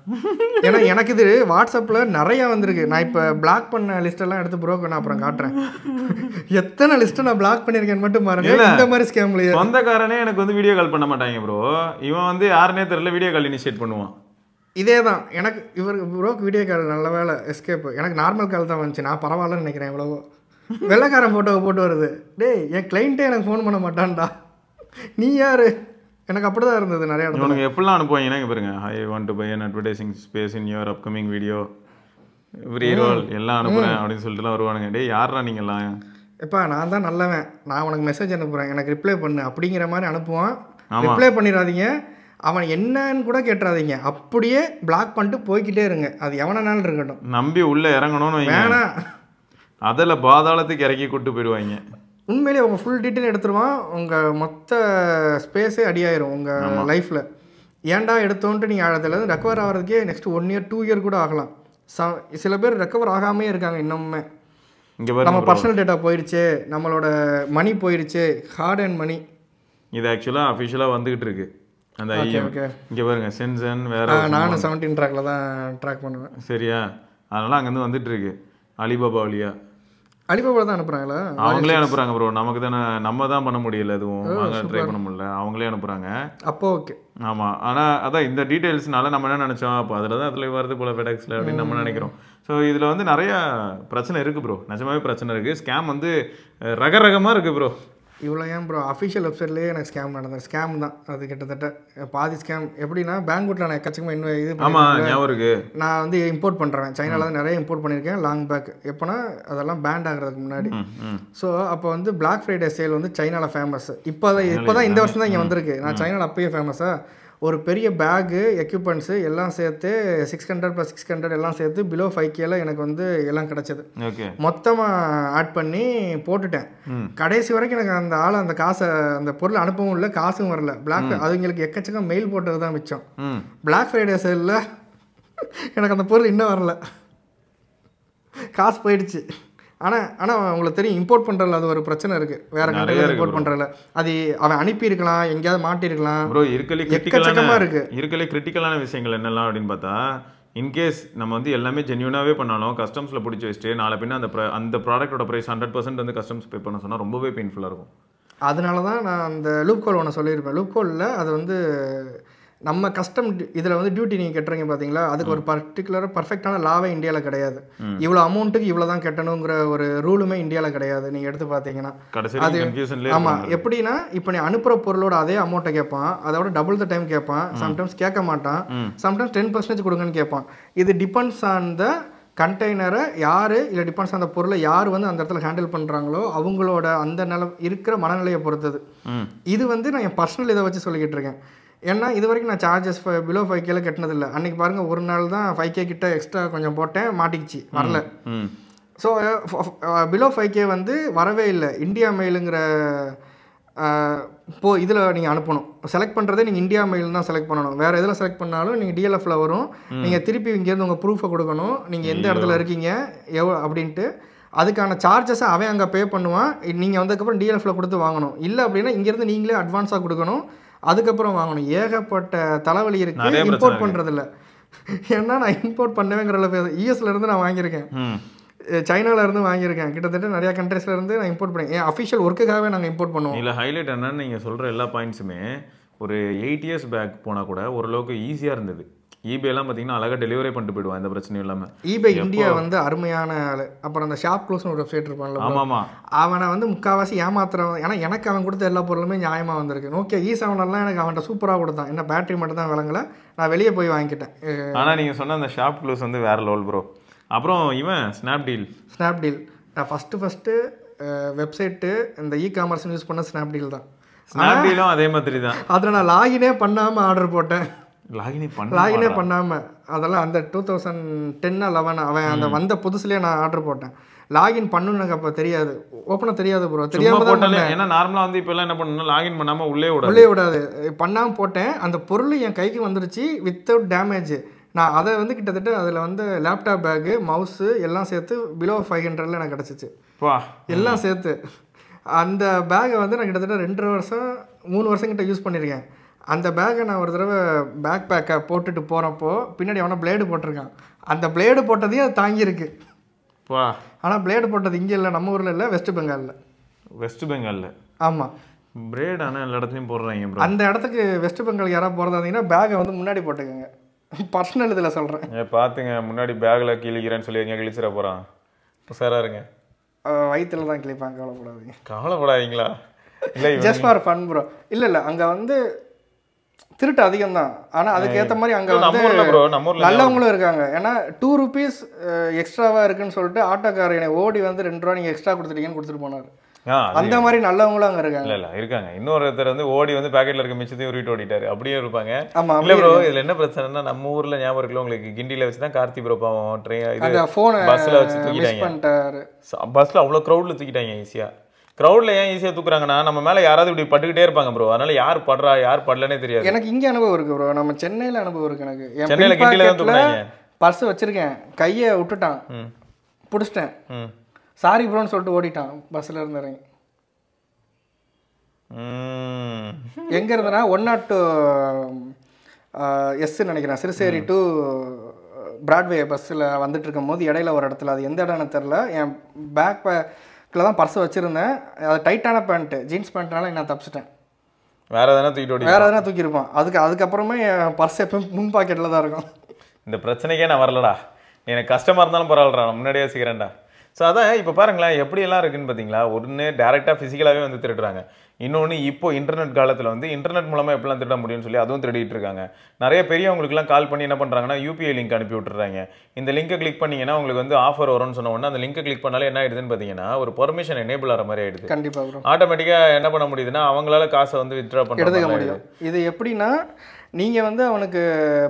ஏன்னா எனக்கு இது வாட்ஸ்அப்பில் நிறையா வந்திருக்கு. நான் இப்போ பிளாக் பண்ண லிஸ்ட்டெல்லாம் எடுத்து ப்ரோக்கு நான் அப்புறம் காட்டுறேன். எத்தனை லிஸ்ட்டு நான் பிளாக் பண்ணியிருக்கேன்னு மட்டும் பாருங்க. இந்த மாதிரி ஸ்கேம்லையே சொந்தக்காரனே எனக்கு வந்து வீடியோ கால் பண்ண மாட்டாங்க ப்ரோ. இவன் வந்து யாருன்னே தெரியல வீடியோ கால் இனிஷியேட் பண்ணுவான். இதே தான் எனக்கு இவருக்கு ப்ரோக்கு வீடியோ கால் நல்ல வேலை எஸ்கேப். எனக்கு நார்மல் கால் தான் வந்துச்சு. நான் பரவாயில்லன்னு நினைக்கிறேன். எவ்வளவோ வெள்ளைக்காரன் ஃபோட்டோவை போட்டு வருது. டேய் என் கிளைண்ட்டே எனக்கு ஃபோன் பண்ண மாட்டான்டா, நீ யாரு? எனக்கு அப்படி தான் இருந்தது நிறையா இடத்துல. உனக்கு எப்படிலாம் அனுப்புவாங்கன்னா இங்கே பாருங்க, I want to buy an advertising space in your upcoming video ரீரோல் எல்லாம் அனுப்புகிறேன் அப்படின்னு சொல்லிட்டுலாம் வருவானுங்க. டே யாரா நீங்கள்லாம்? எப்பா நான் தான் நல்லவன், நான் உனக்கு மெசேஜ் அனுப்புகிறேன், எனக்கு ரிப்ளை பண்ணு அப்படிங்கிற மாதிரி அனுப்புவான். ரிப்ளை பண்ணிடாதீங்க. அவன் என்னன்னு கூட கேட்டுறாதீங்க, அப்படியே பிளாக் பண்ணிட்டு போய்கிட்டே இருங்க. அது எவனாலும் இருக்கட்டும். நம்பி உள்ளே இறங்கணும்னு வேணாம், அதில் பாதாளத்துக்கு இறக்கி கூட்டு போயிடுவாங்க. உண்மையிலேயே உங்கள் ஃபுல் டீட்டெயில் எடுத்துருவான். உங்கள் மொத்த ஸ்பேஸே அடியாயிரும் உங்கள் லைஃப்பில். ஏன்டா எடுத்தோன்ட்டு நீங்கள் அதில் ரெக்கவர் ஆகிறதுக்கே நெக்ஸ்ட் 1 year 2 year கூட ஆகலாம். சில பேர் ரெக்கவர் ஆகாமே இருக்காங்க இன்னுமே. இங்கே நம்ம பர்சனல் டேட்டா போயிடுச்சு, நம்மளோட மணி போயிடுச்சு, ஹார்ட் அண்ட் மணி. இது ஆக்சுவலாக அஃபிஷியலாக வந்துகிட்டு இருக்கு அந்த இங்கே பாருங்க சென்சன் வேற. நானும் 17 ட்ராக்ல தான் ட்ராக் பண்ணுவேன். சரியா, அதனால அங்கேருந்து வந்துட்டு இருக்கு அலிபாபா வழியா. அலிபாபா தான் அனுப்புறாங்களா? அவங்களே அனுப்புறாங்க ப்ரோ. நமக்கு தானே, நம்ம தான் பண்ண முடியல, எதுவும் ட்ரை பண்ண முடியல, அவங்களே அனுப்புறாங்க. அப்போ ஓகே. ஆமாம், ஆனால் அதான் இந்த டீட்டெயில்ஸ்னால நம்ம என்ன நினச்சோம், அப்போ அதில் தான் அதில் வருது போல ஃபெடெக்ஸில் அப்படின்னு நம்ம நினைக்கிறோம். ஸோ இதில் வந்து நிறையா பிரச்சனை இருக்குது ப்ரோ, நிஜமாவே பிரச்சனை இருக்குது. ஸ்கேம் வந்து ரகரகமாக இருக்குது ப்ரோ. இவ்வளோ ஏன் ப்ரோ, அஃபிஷியல் வெப்சைட்லேயே எனக்கு ஸ்கேம் நடந்தது. ஸ்கேம் தான் அது, கிட்டத்தட்ட பாதி ஸ்கேம். எப்படின்னா பேங்க்வுட்டில் நான் எக்கச்சக்கமாக இன்னும் இது ஞாபகம் இருக்குது. நான் வந்து இம்போர்ட் பண்ணுறேன், சைனாவில் தான் நிறைய இம்போர்ட் பண்ணியிருக்கேன் லாங் பேக். எப்போனா அதெல்லாம் பேண்ட் ஆகிறதுக்கு முன்னாடி. ஸோ அப்போ வந்து பிளாக் ஃப்ரைடே சேல் வந்து சைனாவில் ஃபேமஸ். இப்போ தான் இந்த வருஷம் தான் இங்கே வந்திருக்கு. நான் சைனாவில் அப்பயே ஃபேமஸாக ஒரு பெரிய பேகு எக்யூப்மெண்ட்ஸு எல்லாம் சேர்த்து 600 + 600 எல்லாம் சேர்த்து பிலோ 5Kல எனக்கு வந்து எல்லாம் கிடச்சிது. மொத்தமாக ஆட் பண்ணி போட்டுட்டேன். கடைசி வரைக்கும் எனக்கு அந்த ஆள் அந்த காசை அந்த பொருள் அனுப்பவும் இல்லை, காசும் வரல. பிளாக் அதுங்களுக்கு எக்கச்சக்கம் மெயில் போட்டது தான் மிச்சம். பிளாக் ஃப்ரைடே சேலில் எனக்கு அந்த பொருள் இன்னும் வரல, காசு போயிடுச்சு. ஆனால் உங்களுக்கு தெரியும் இம்போர்ட் பண்ணுறதுல அது ஒரு பிரச்சனை இருக்குது. வேறு கண்ட்ரியில் இம்போர்ட் பண்ணுறதுல அது அவன் அனுப்பியிருக்கலாம், எங்கேயாவது மாட்டிருக்கலாம். ப்ரோ எக்கச்சக்கமாக இருக்குது. இருக்கலே கிரிட்டிக்கலான விஷயங்கள் என்னெல்லாம் அப்படின்னு பார்த்தா, இன்கேஸ் நம்ம வந்து எல்லாமே ஜென்யூனாகவே பண்ணாலும் கஸ்டம்ஸில் பிடிச்சி வச்சுட்டு நாளை பின்ன அந்த ப்ராடக்டோட ப்ரைஸ் 100% வந்து கஸ்டம்ஸ் பே பண்ண சொன்னால் ரொம்பவே பெயின்ஃபுல்லாக இருக்கும். அதனால தான் நான் அந்த லூப் கோல் ஒன்று சொல்லியிருப்பேன். லூப் கோலில் அது வந்து நம்ம கஸ்டம் இதில் வந்து டியூட்டி நீங்கள் கட்டுறீங்க பார்த்தீங்களா, அதுக்கு ஒரு பர்டிகுலராக பர்ஃபெக்டான லாவே இந்தியாவில் கிடையாது. இவ்வளோ அமௌண்ட்டுக்கு இவ்வளோ தான் கட்டணுங்கிற ஒரு ரூலுமே இந்தியாவில் கிடையாது. நீங்கள் எடுத்து பார்த்தீங்கன்னா அது ஆமாம். எப்படின்னா இப்போ நீ அனுப்புகிற பொருளோட அதே அமௌண்ட்டை கேட்பான், அதோட டபுள் த டைம் கேட்பான், சம்டைம்ஸ் கேட்க மாட்டான், சம்டைம்ஸ் 10% கொடுங்கன்னு கேட்பான். இது டிபெண்ட்ஸ் ஆன் த கண்டெய்னரை யார், இல்லை டிபெண்ட்ஸ் அந்த பொருளை யார் வந்து அந்த இடத்துல ஹேண்டில் பண்ணுறாங்களோ அவங்களோட அந்த இருக்கிற மனநிலையை பொறுத்தது. இது வந்து நான் என் பர்சனல் இதை வச்சு சொல்லிக்கிட்டு இருக்கேன். ஏன்னா இது வரைக்கும் நான் சார்ஜஸ் பிலோ 5Kல கட்டினதில்லை. அன்றைக்கி பாருங்கள், ஒரு நாள் தான் 5K கிட்ட எக்ஸ்ட்ரா கொஞ்சம் போட்டேன், மாட்டிக்கிச்சு, வரல. ஸோ பிலோ 5K வந்து வரவே இல்லை. இந்தியா மெயிலுங்கிற இதில் நீங்கள் அனுப்பணும். செலக்ட் பண்ணுறதே நீங்கள் இந்தியா மெயில் தான் செலக்ட் பண்ணணும். வேறு எதில் செலக்ட் பண்ணாலும் நீங்கள் DLFல வரும். நீங்கள் திருப்பி இங்கேருந்து உங்கள் ப்ரூஃபை கொடுக்கணும், நீங்கள் எந்த இடத்துல இருக்கீங்க எவ்வளோ அப்படின்ட்டு. அதுக்கான சார்ஜஸை அவன் அங்கே பே பண்ணுவான். நீங்கள் வந்ததுக்கப்புறம் DLFல கொடுத்து வாங்கணும். இல்லை அப்படின்னா இங்கேருந்து நீங்களே அட்வான்ஸாக கொடுக்கணும், அதுக்கப்புறம் வாங்கணும். ஏகப்பட்ட தலைவலி இருக்குது இம்போர்ட் பண்ணுறதில்ல. ஏன்னா நான் இம்போர்ட் பண்ணவேங்கிற யூஎஸ்லேருந்து நான் வாங்கியிருக்கேன், சைனாவிலேருந்து வாங்கியிருக்கேன், கிட்டத்தட்ட நிறையா கண்ட்ரீஸ்லேருந்து நான் இம்போர்ட் பண்ணேன். என் அஃபிஷியல் ஒர்க்குக்காகவே நாங்கள் இம்போர்ட் பண்ணுவோம். இல்லை ஹைலைட் என்னன்னு நீங்கள் சொல்கிற எல்லா பாயிண்ட்ஸுமே ஒரு 8 years பேக் போனால் கூட ஓரளவுக்கு ஈஸியாக இருந்தது. ஈபேலாம் பார்த்தீங்கன்னா அழகாக டெலிவரி பண்ணிட்டு போயிடுவான், எந்த பிரச்சனையும் இல்லாமல். ஈபே இந்தியா வந்து அருமையான ஆள். அப்புறம் அந்த ஷாப் க்ளோஸ்னு ஒரு வெப்சைட் இருப்பான்ல, ஆமாம், அவனை வந்து முக்கால்வாசி ஏமாத்துறவன். ஏன்னா எனக்கு அவன் கொடுத்த எல்லா பொருளுமே நியாயமாக வந்திருக்கு. நோக்கியா E7 எனக்கு அவன்கிட்ட சூப்பராக கொடுத்தான். என்ன பேட்டரி மட்டும் தான் விளங்கலை, நான் வெளியே போய் வாங்கிக்கிட்டேன். ஆனால் நீங்கள் சொன்ன அந்த ஷாப் க்ளோஸ் வந்து வேறு லெவல் ப்ரோ. அப்புறம் இவன் ஸ்னாப்டீல் நான் ஃபஸ்ட்டு வெப்சைட்டு இந்த காமர்ஸ் யூஸ் பண்ண ஸ்னாப்டீல் தான். ஸ்னாப்டீலும் அதே மாதிரி தான். அதில் நான் லாகினே பண்ணாமல் ஆர்டர் போட்டேன். லாகினே பண்ணாமல் அதெல்லாம் அந்த 2010-11 அவன் அந்த வந்த புதுசுலேயே நான் ஆர்டர் போட்டேன். லாகின் பண்ணணும் எனக்கு அப்போ தெரியாது, ஓப்பனாக தெரியாது ப்ரோ. தெரியாமல் தான். ஏன்னா நார்மலாக வந்து இப்போல்லாம் என்ன பண்ணணும், லாகின் பண்ணாமல் உள்ளே விடாது, பண்ணாமல் போட்டேன். அந்த பொருள் என் கைக்கு வந்துருச்சு வித்தவுட் டேமேஜ். நான் அதை வந்து கிட்டத்தட்ட அதில் வந்து லேப்டாப் பேக்கு, மவுஸு எல்லாம் சேர்த்து பிலோ 500 எனக்கு கிடச்சிச்சு, எல்லாம் சேர்த்து. அந்த பேக்கை வந்து நான் கிட்டத்தட்ட 2 வருஷம் 3 வருஷம் கிட்ட யூஸ் பண்ணியிருக்கேன். அந்த பேக்கை நான் ஒரு தடவை பேக்கை போட்டுட்டு போகிறப்போ பின்னாடி அவனை பிளேடு போட்டிருக்கான். அந்த பிளேடு போட்டதையும் அது தாங்கியிருக்கு. ஆனால் பிளேடு போட்டது இங்கே இல்லை, நம்ம ஊரில் இல்லை, வெஸ்ட் பெங்காலில். ஆமாம், பிளேடு ஆனால் எல்லா இடத்துலையும் போடுறாங்க. அந்த இடத்துக்கு வெஸ்ட் பெங்கால் யாராவது போகிறதா இருந்தீங்கன்னா பேக்கை வந்து முன்னாடி போட்டுக்கோங்க. பர்சனல் இதில் சொல்கிறேன், பார்த்துங்க. முன்னாடி பேக்கில் கிழிக்கிறேன்னு சொல்லி எங்கே கிழிச்சிட போகிறான், உஷாராக இருங்க. வயிற்றுல தான் கிழிப்பாங்க, கவலைப்படாதீங்களா? இல்லை, ஜஸ்ட் ஃபார் ஃபன் ப்ரோ. இல்லை அங்கே வந்து திருட்டு அதிகம் தான். ஆனால் அதுக்கு ஏற்ற மாதிரி அங்கே வந்து நல்லவங்களும் இருக்காங்க. ஏன்னா 2 rupees எக்ஸ்ட்ராவாக இருக்குன்னு சொல்லிட்டு ஆட்டோக்காரர் என்னை ஓடி வந்து 2 ரூபா நீங்கள் எக்ஸ்ட்ரா கொடுத்துட்டீங்கன்னு கொடுத்துட்டு போனார். அந்த மாதிரி நல்லவங்களும் அங்க இருக்காங்க. இல்ல இருக்காங்க. இன்னொருத்தர் வந்து ஓடி வந்து பாக்கெட்ல இருக்க மிச்சத்தையும் உருவிட்டு ஓடிட்டாரு, அப்படியே இருப்பாங்க. ஆமா இல்ல ப்ரோ, இதுல என்ன பிரச்சனைனா நம்ம ஊர்ல ஞாபகம் இருக்குல்ல உங்களுக்கு, கிண்டில வச்சுதான் கார்த்தி ப்ரோ பாவம் அந்த போனை பஸ்ல வச்சு தூக்கிட்டாங்க. பஸ்ல அவ்வளவு கிரௌட்ல தூக்கிட்டாங்க ஈஸியா. கிரௌட்ல ஏன் ஈஸியா தூக்குறாங்கன்னா நம்ம மேல யாராவது இப்படி பட்டுக்கிட்டே இருப்பாங்க ப்ரோ, அதனால யார் படுறா யார் படலனே தெரியாது. எனக்கு இங்க அனுபவம் இருக்கு ப்ரோ, நம்ம சென்னையில அனுபவம் இருக்கு. எனக்கு சென்னையில கிண்டில தான் தூக்குறாங்க. பர்ஸ் வச்சிருக்கேன், கையை விட்டுட்டான், பிடிச்சிட்டேன், சாரி ப்ரோன்னு சொல்லிட்டு ஓடிட்டான் பஸ்ல இருந்து இறங்கி. எங்க இருந்தனா 102 எஸ் நினைக்கிறேன், சிறுசேரி டு பிராட்வே பஸ்ஸில் வந்துட்டு இருக்கும் போது இடையில ஒரு இடத்துல, அது எந்த இடம்னு தெரில, என் பேக் பேக்கில் தான் பர்ஸ் வச்சுருந்தேன். அது டைட்டான பேண்ட்டு, ஜீன்ஸ் பேண்ட்னால நான் தப்பிச்சிட்டேன். வேற எதனா தூக்கியிருப்பான். அதுக்கப்புறமே என் பர்ஸ் எப்பவும் முன் பாக்கெட்டில் தான் இருக்கும். இந்த பிரச்சனைக்கே நான் வரலடா, எனக்கு கஷ்டமாக இருந்தாலும் பரவாயில்லடா, நான் முன்னாடியே வச்சுக்கிறேன்டா. ஸோ அதான் இப்போ பாருங்களேன் எப்படியெல்லாம் இருக்குன்னு பார்த்தீங்களா. ஒன்று டேரெக்டாக ஃபிசிக்கலாகவே வந்து திருடுறாங்க, இன்னொன்று இப்போ இன்டர்நெட் காலத்தில் வந்து இன்டர்நெட் மூலமாக எப்படிலாம் திருட முடியும்னு சொல்லி அதுவும் திருடிட்டு இருக்காங்க. நிறைய பெரியவங்களுக்குலாம் கால் பண்ணி என்ன பண்ணுறாங்கன்னா யூபிஐ லிங்க் அனுப்பி விட்டுறாங்க. இந்த லிங்கை கிளிக் பண்ணிங்கன்னா உங்களுக்கு வந்து ஆஃபர் வரும்னு சொன்ன உடனே அந்த லிங்கை கிளிக் பண்ணாலே என்ன ஆயிடுதுன்னு பார்த்தீங்கன்னா ஒரு பெர்மிஷன் எனேபிள் ஆகிற மாதிரி ஆயிடுது. கண்டிப்பாக ஆட்டோமேட்டிக்காக என்ன பண்ண முடியுதுன்னா அவங்களால காசை வந்து வித்ட்ரா பண்ண முடியும். இது எப்படின்னா நீங்கள் வந்து அவனுக்கு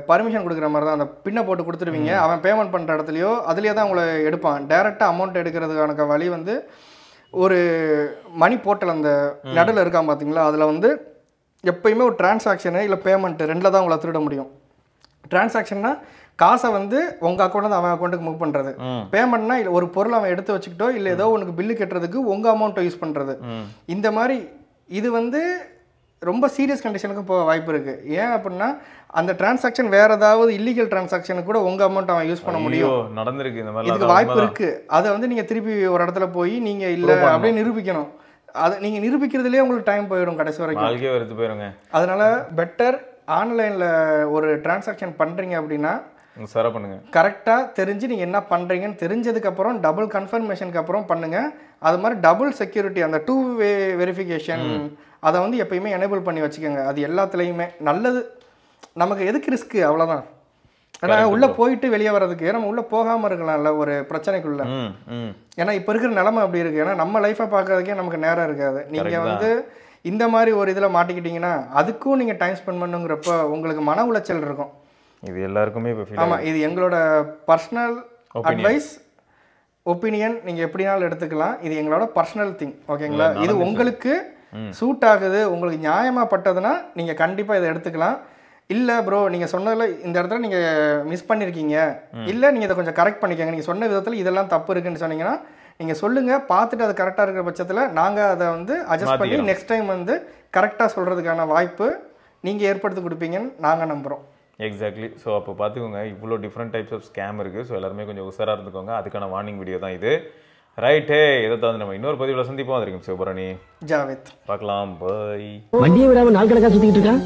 பர்மிஷன் கொடுக்குற மாதிரி தான், அந்த பின்னை போட்டு கொடுத்துருவீங்க, அவன் பேமெண்ட் பண்ணுற இடத்துலையோ அதுலேயே தான் உங்களை எடுப்பான். டேரெக்டாக அமௌண்ட் எடுக்கிறதுக்கான வழி வந்து ஒரு மணி போர்ட்டல் அந்த நடுவில் இருக்கான் பார்த்தீங்களா, அதில் வந்து எப்பயுமே ஒரு டிரான்சாக்ஷனு இல்லை பேமெண்ட்டு ரெண்டில் தான் உங்களை திருட முடியும். டிரான்சாக்ஷன்னா காசை வந்து உங்கள் அக்கௌண்ட்லேருந்து அவன் அக்கௌண்ட்டுக்கு மூவ் பண்ணுறது, பேமெண்ட்னா இல்லை ஒரு பொருள் அவன் எடுத்து வச்சுக்கிட்டோ இல்லை ஏதோ உனக்கு பில்லு கட்டுறதுக்கு உங்கள் அமௌண்ட்டை யூஸ் பண்ணுறது. இந்த மாதிரி இது வந்து ரொம்ப சீரியஸ் கண்டிஷனுக்கு போக வாய்ப்பு இருக்குது. ஏன் அப்படின்னா அந்த டிரான்சாக்ஷன் வேறு ஏதாவது இல்லீகல் டிரான்சாக்ஷனுக்கு கூட உங்கள் அமௌண்ட் அவன் யூஸ் பண்ண முடியும். நடந்திருக்கு இந்த மாதிரி, இதுக்கு வாய்ப்பு இருக்குது. அதை வந்து நீங்கள் திருப்பி ஒரு இடத்துல போய் நீங்கள் இல்லை அப்படியே நிரூபிக்கணும். அதை நீங்கள் நிரூபிக்கிறதுலேயே உங்களுக்கு டைம் போயிடும், கடைசி வரைக்கும் எடுத்து போயிடுங்க. அதனால பெட்டர் ஆன்லைனில் ஒரு டிரான்சாக்ஷன் பண்ணுறீங்க அப்படின்னா பண்ணுங்க, கரெக்டாக தெரிஞ்சு நீங்கள் என்ன பண்ணுறீங்கன்னு தெரிஞ்சதுக்கப்புறம் டபுள் கன்ஃபர்மேஷனுக்கு அப்புறம் பண்ணுங்கள். அது மாதிரி டபுள் செக்யூரிட்டி, அந்த 2 வே வெரிஃபிகேஷன் அதை வந்து எப்பயுமே எனேபிள் பண்ணி வச்சுக்கோங்க. அது எல்லாத்துலேயுமே நல்லது. நமக்கு எதுக்கு ரிஸ்க்கு, அவ்வளோதான். ஏன்னா உள்ளே போயிட்டு வெளியே வர்றதுக்கு நம்ம உள்ளே போகாமல் இருக்கலாம்ல ஒரு பிரச்சனைக்குள்ள. ஏன்னா இப்போ இருக்கிற நிலைமை அப்படி இருக்குது. ஏன்னா நம்ம லைஃப்பை பார்க்கறதுக்கே நமக்கு நேரம் இருக்காது. நீங்கள் வந்து இந்த மாதிரி ஒரு இதில் மாட்டிக்கிட்டிங்கன்னா அதுக்கும் நீங்கள் டைம் ஸ்பெண்ட் பண்ணுங்கிறப்ப உங்களுக்கு மன உளைச்சல் இருக்கும். இது எல்லாருக்குமே ஆமாம், இது எங்களோட பர்சனல் அட்வைஸ், ஒப்பீனியன், நீங்கள் எப்படினாலும் எடுத்துக்கலாம். இது எங்களோட பர்சனல் திங், ஓகேங்களா. இது உங்களுக்கு சூட் ஆகுது, உங்களுக்கு நியாயமாக பட்டதுன்னா நீங்கள் கண்டிப்பாக இதை எடுத்துக்கலாம். இல்லை ப்ரோ நீங்கள் சொன்னதில் இந்த இடத்துல நீங்கள் மிஸ் பண்ணியிருக்கீங்க, இல்லை நீங்கள் இதை கொஞ்சம் கரெக்ட் பண்ணிக்கோங்க, நீங்கள் சொன்ன விதத்தில் இதெல்லாம் தப்பு இருக்குன்னு சொன்னீங்கன்னா நீங்கள் சொல்லுங்கள். பார்த்துட்டு அது கரெக்டாக இருக்கிற பட்சத்தில் நாங்கள் அதை வந்து அட்ஜஸ்ட் பண்ணி நெக்ஸ்ட் டைம் வந்து கரெக்டாக சொல்கிறதுக்கான வாய்ப்பு நீங்கள் ஏற்படுத்தி கொடுப்பீங்கன்னு நாங்கள் நம்புகிறோம். எக்ஸாக்ட்லி. ஸோ அப்போ பார்த்துக்கோங்க, இவ்வளோ டிஃப்ரெண்ட் டைப்ஸ் ஆஃப் ஸ்கேம் இருக்குது. ஸோ எல்லாருமே கொஞ்சம் உஷாராக இருந்துக்கோங்க. அதுக்கான வார்னிங் வீடியோ தான் இது. ரைட்டே, இதை தான் நம்ம இன்னொரு பதிவில் சந்திப்போம். வந்திருக்கோம் சிவபரணி, ஜாவேத், பார்க்கலாம். பாய். வண்டியை விடாம நாள் கணக்கா சுத்திட்டு இருக்கான்.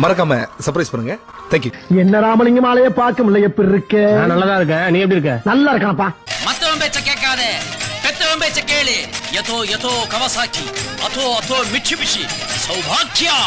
மறக்காம சர்ப்ரைஸ் பண்ணுங்க. தேங்க்யூ. என்ன ராமலிங்கம் ஆளைய பார்க்க முடியல, எப்படி இருக்க? நல்லா இருக்கேன், நீ எப்படி இருக்க? நல்லா இருக்கானப்பா. மத்தவன் பேச்ச கேட்காதே, பெத்தவன் பேச்ச கேளு. யதோ யதோ கவசாக்கி, அதோ அதோ மிட்சுபிஷி, சௌபாக்கியா.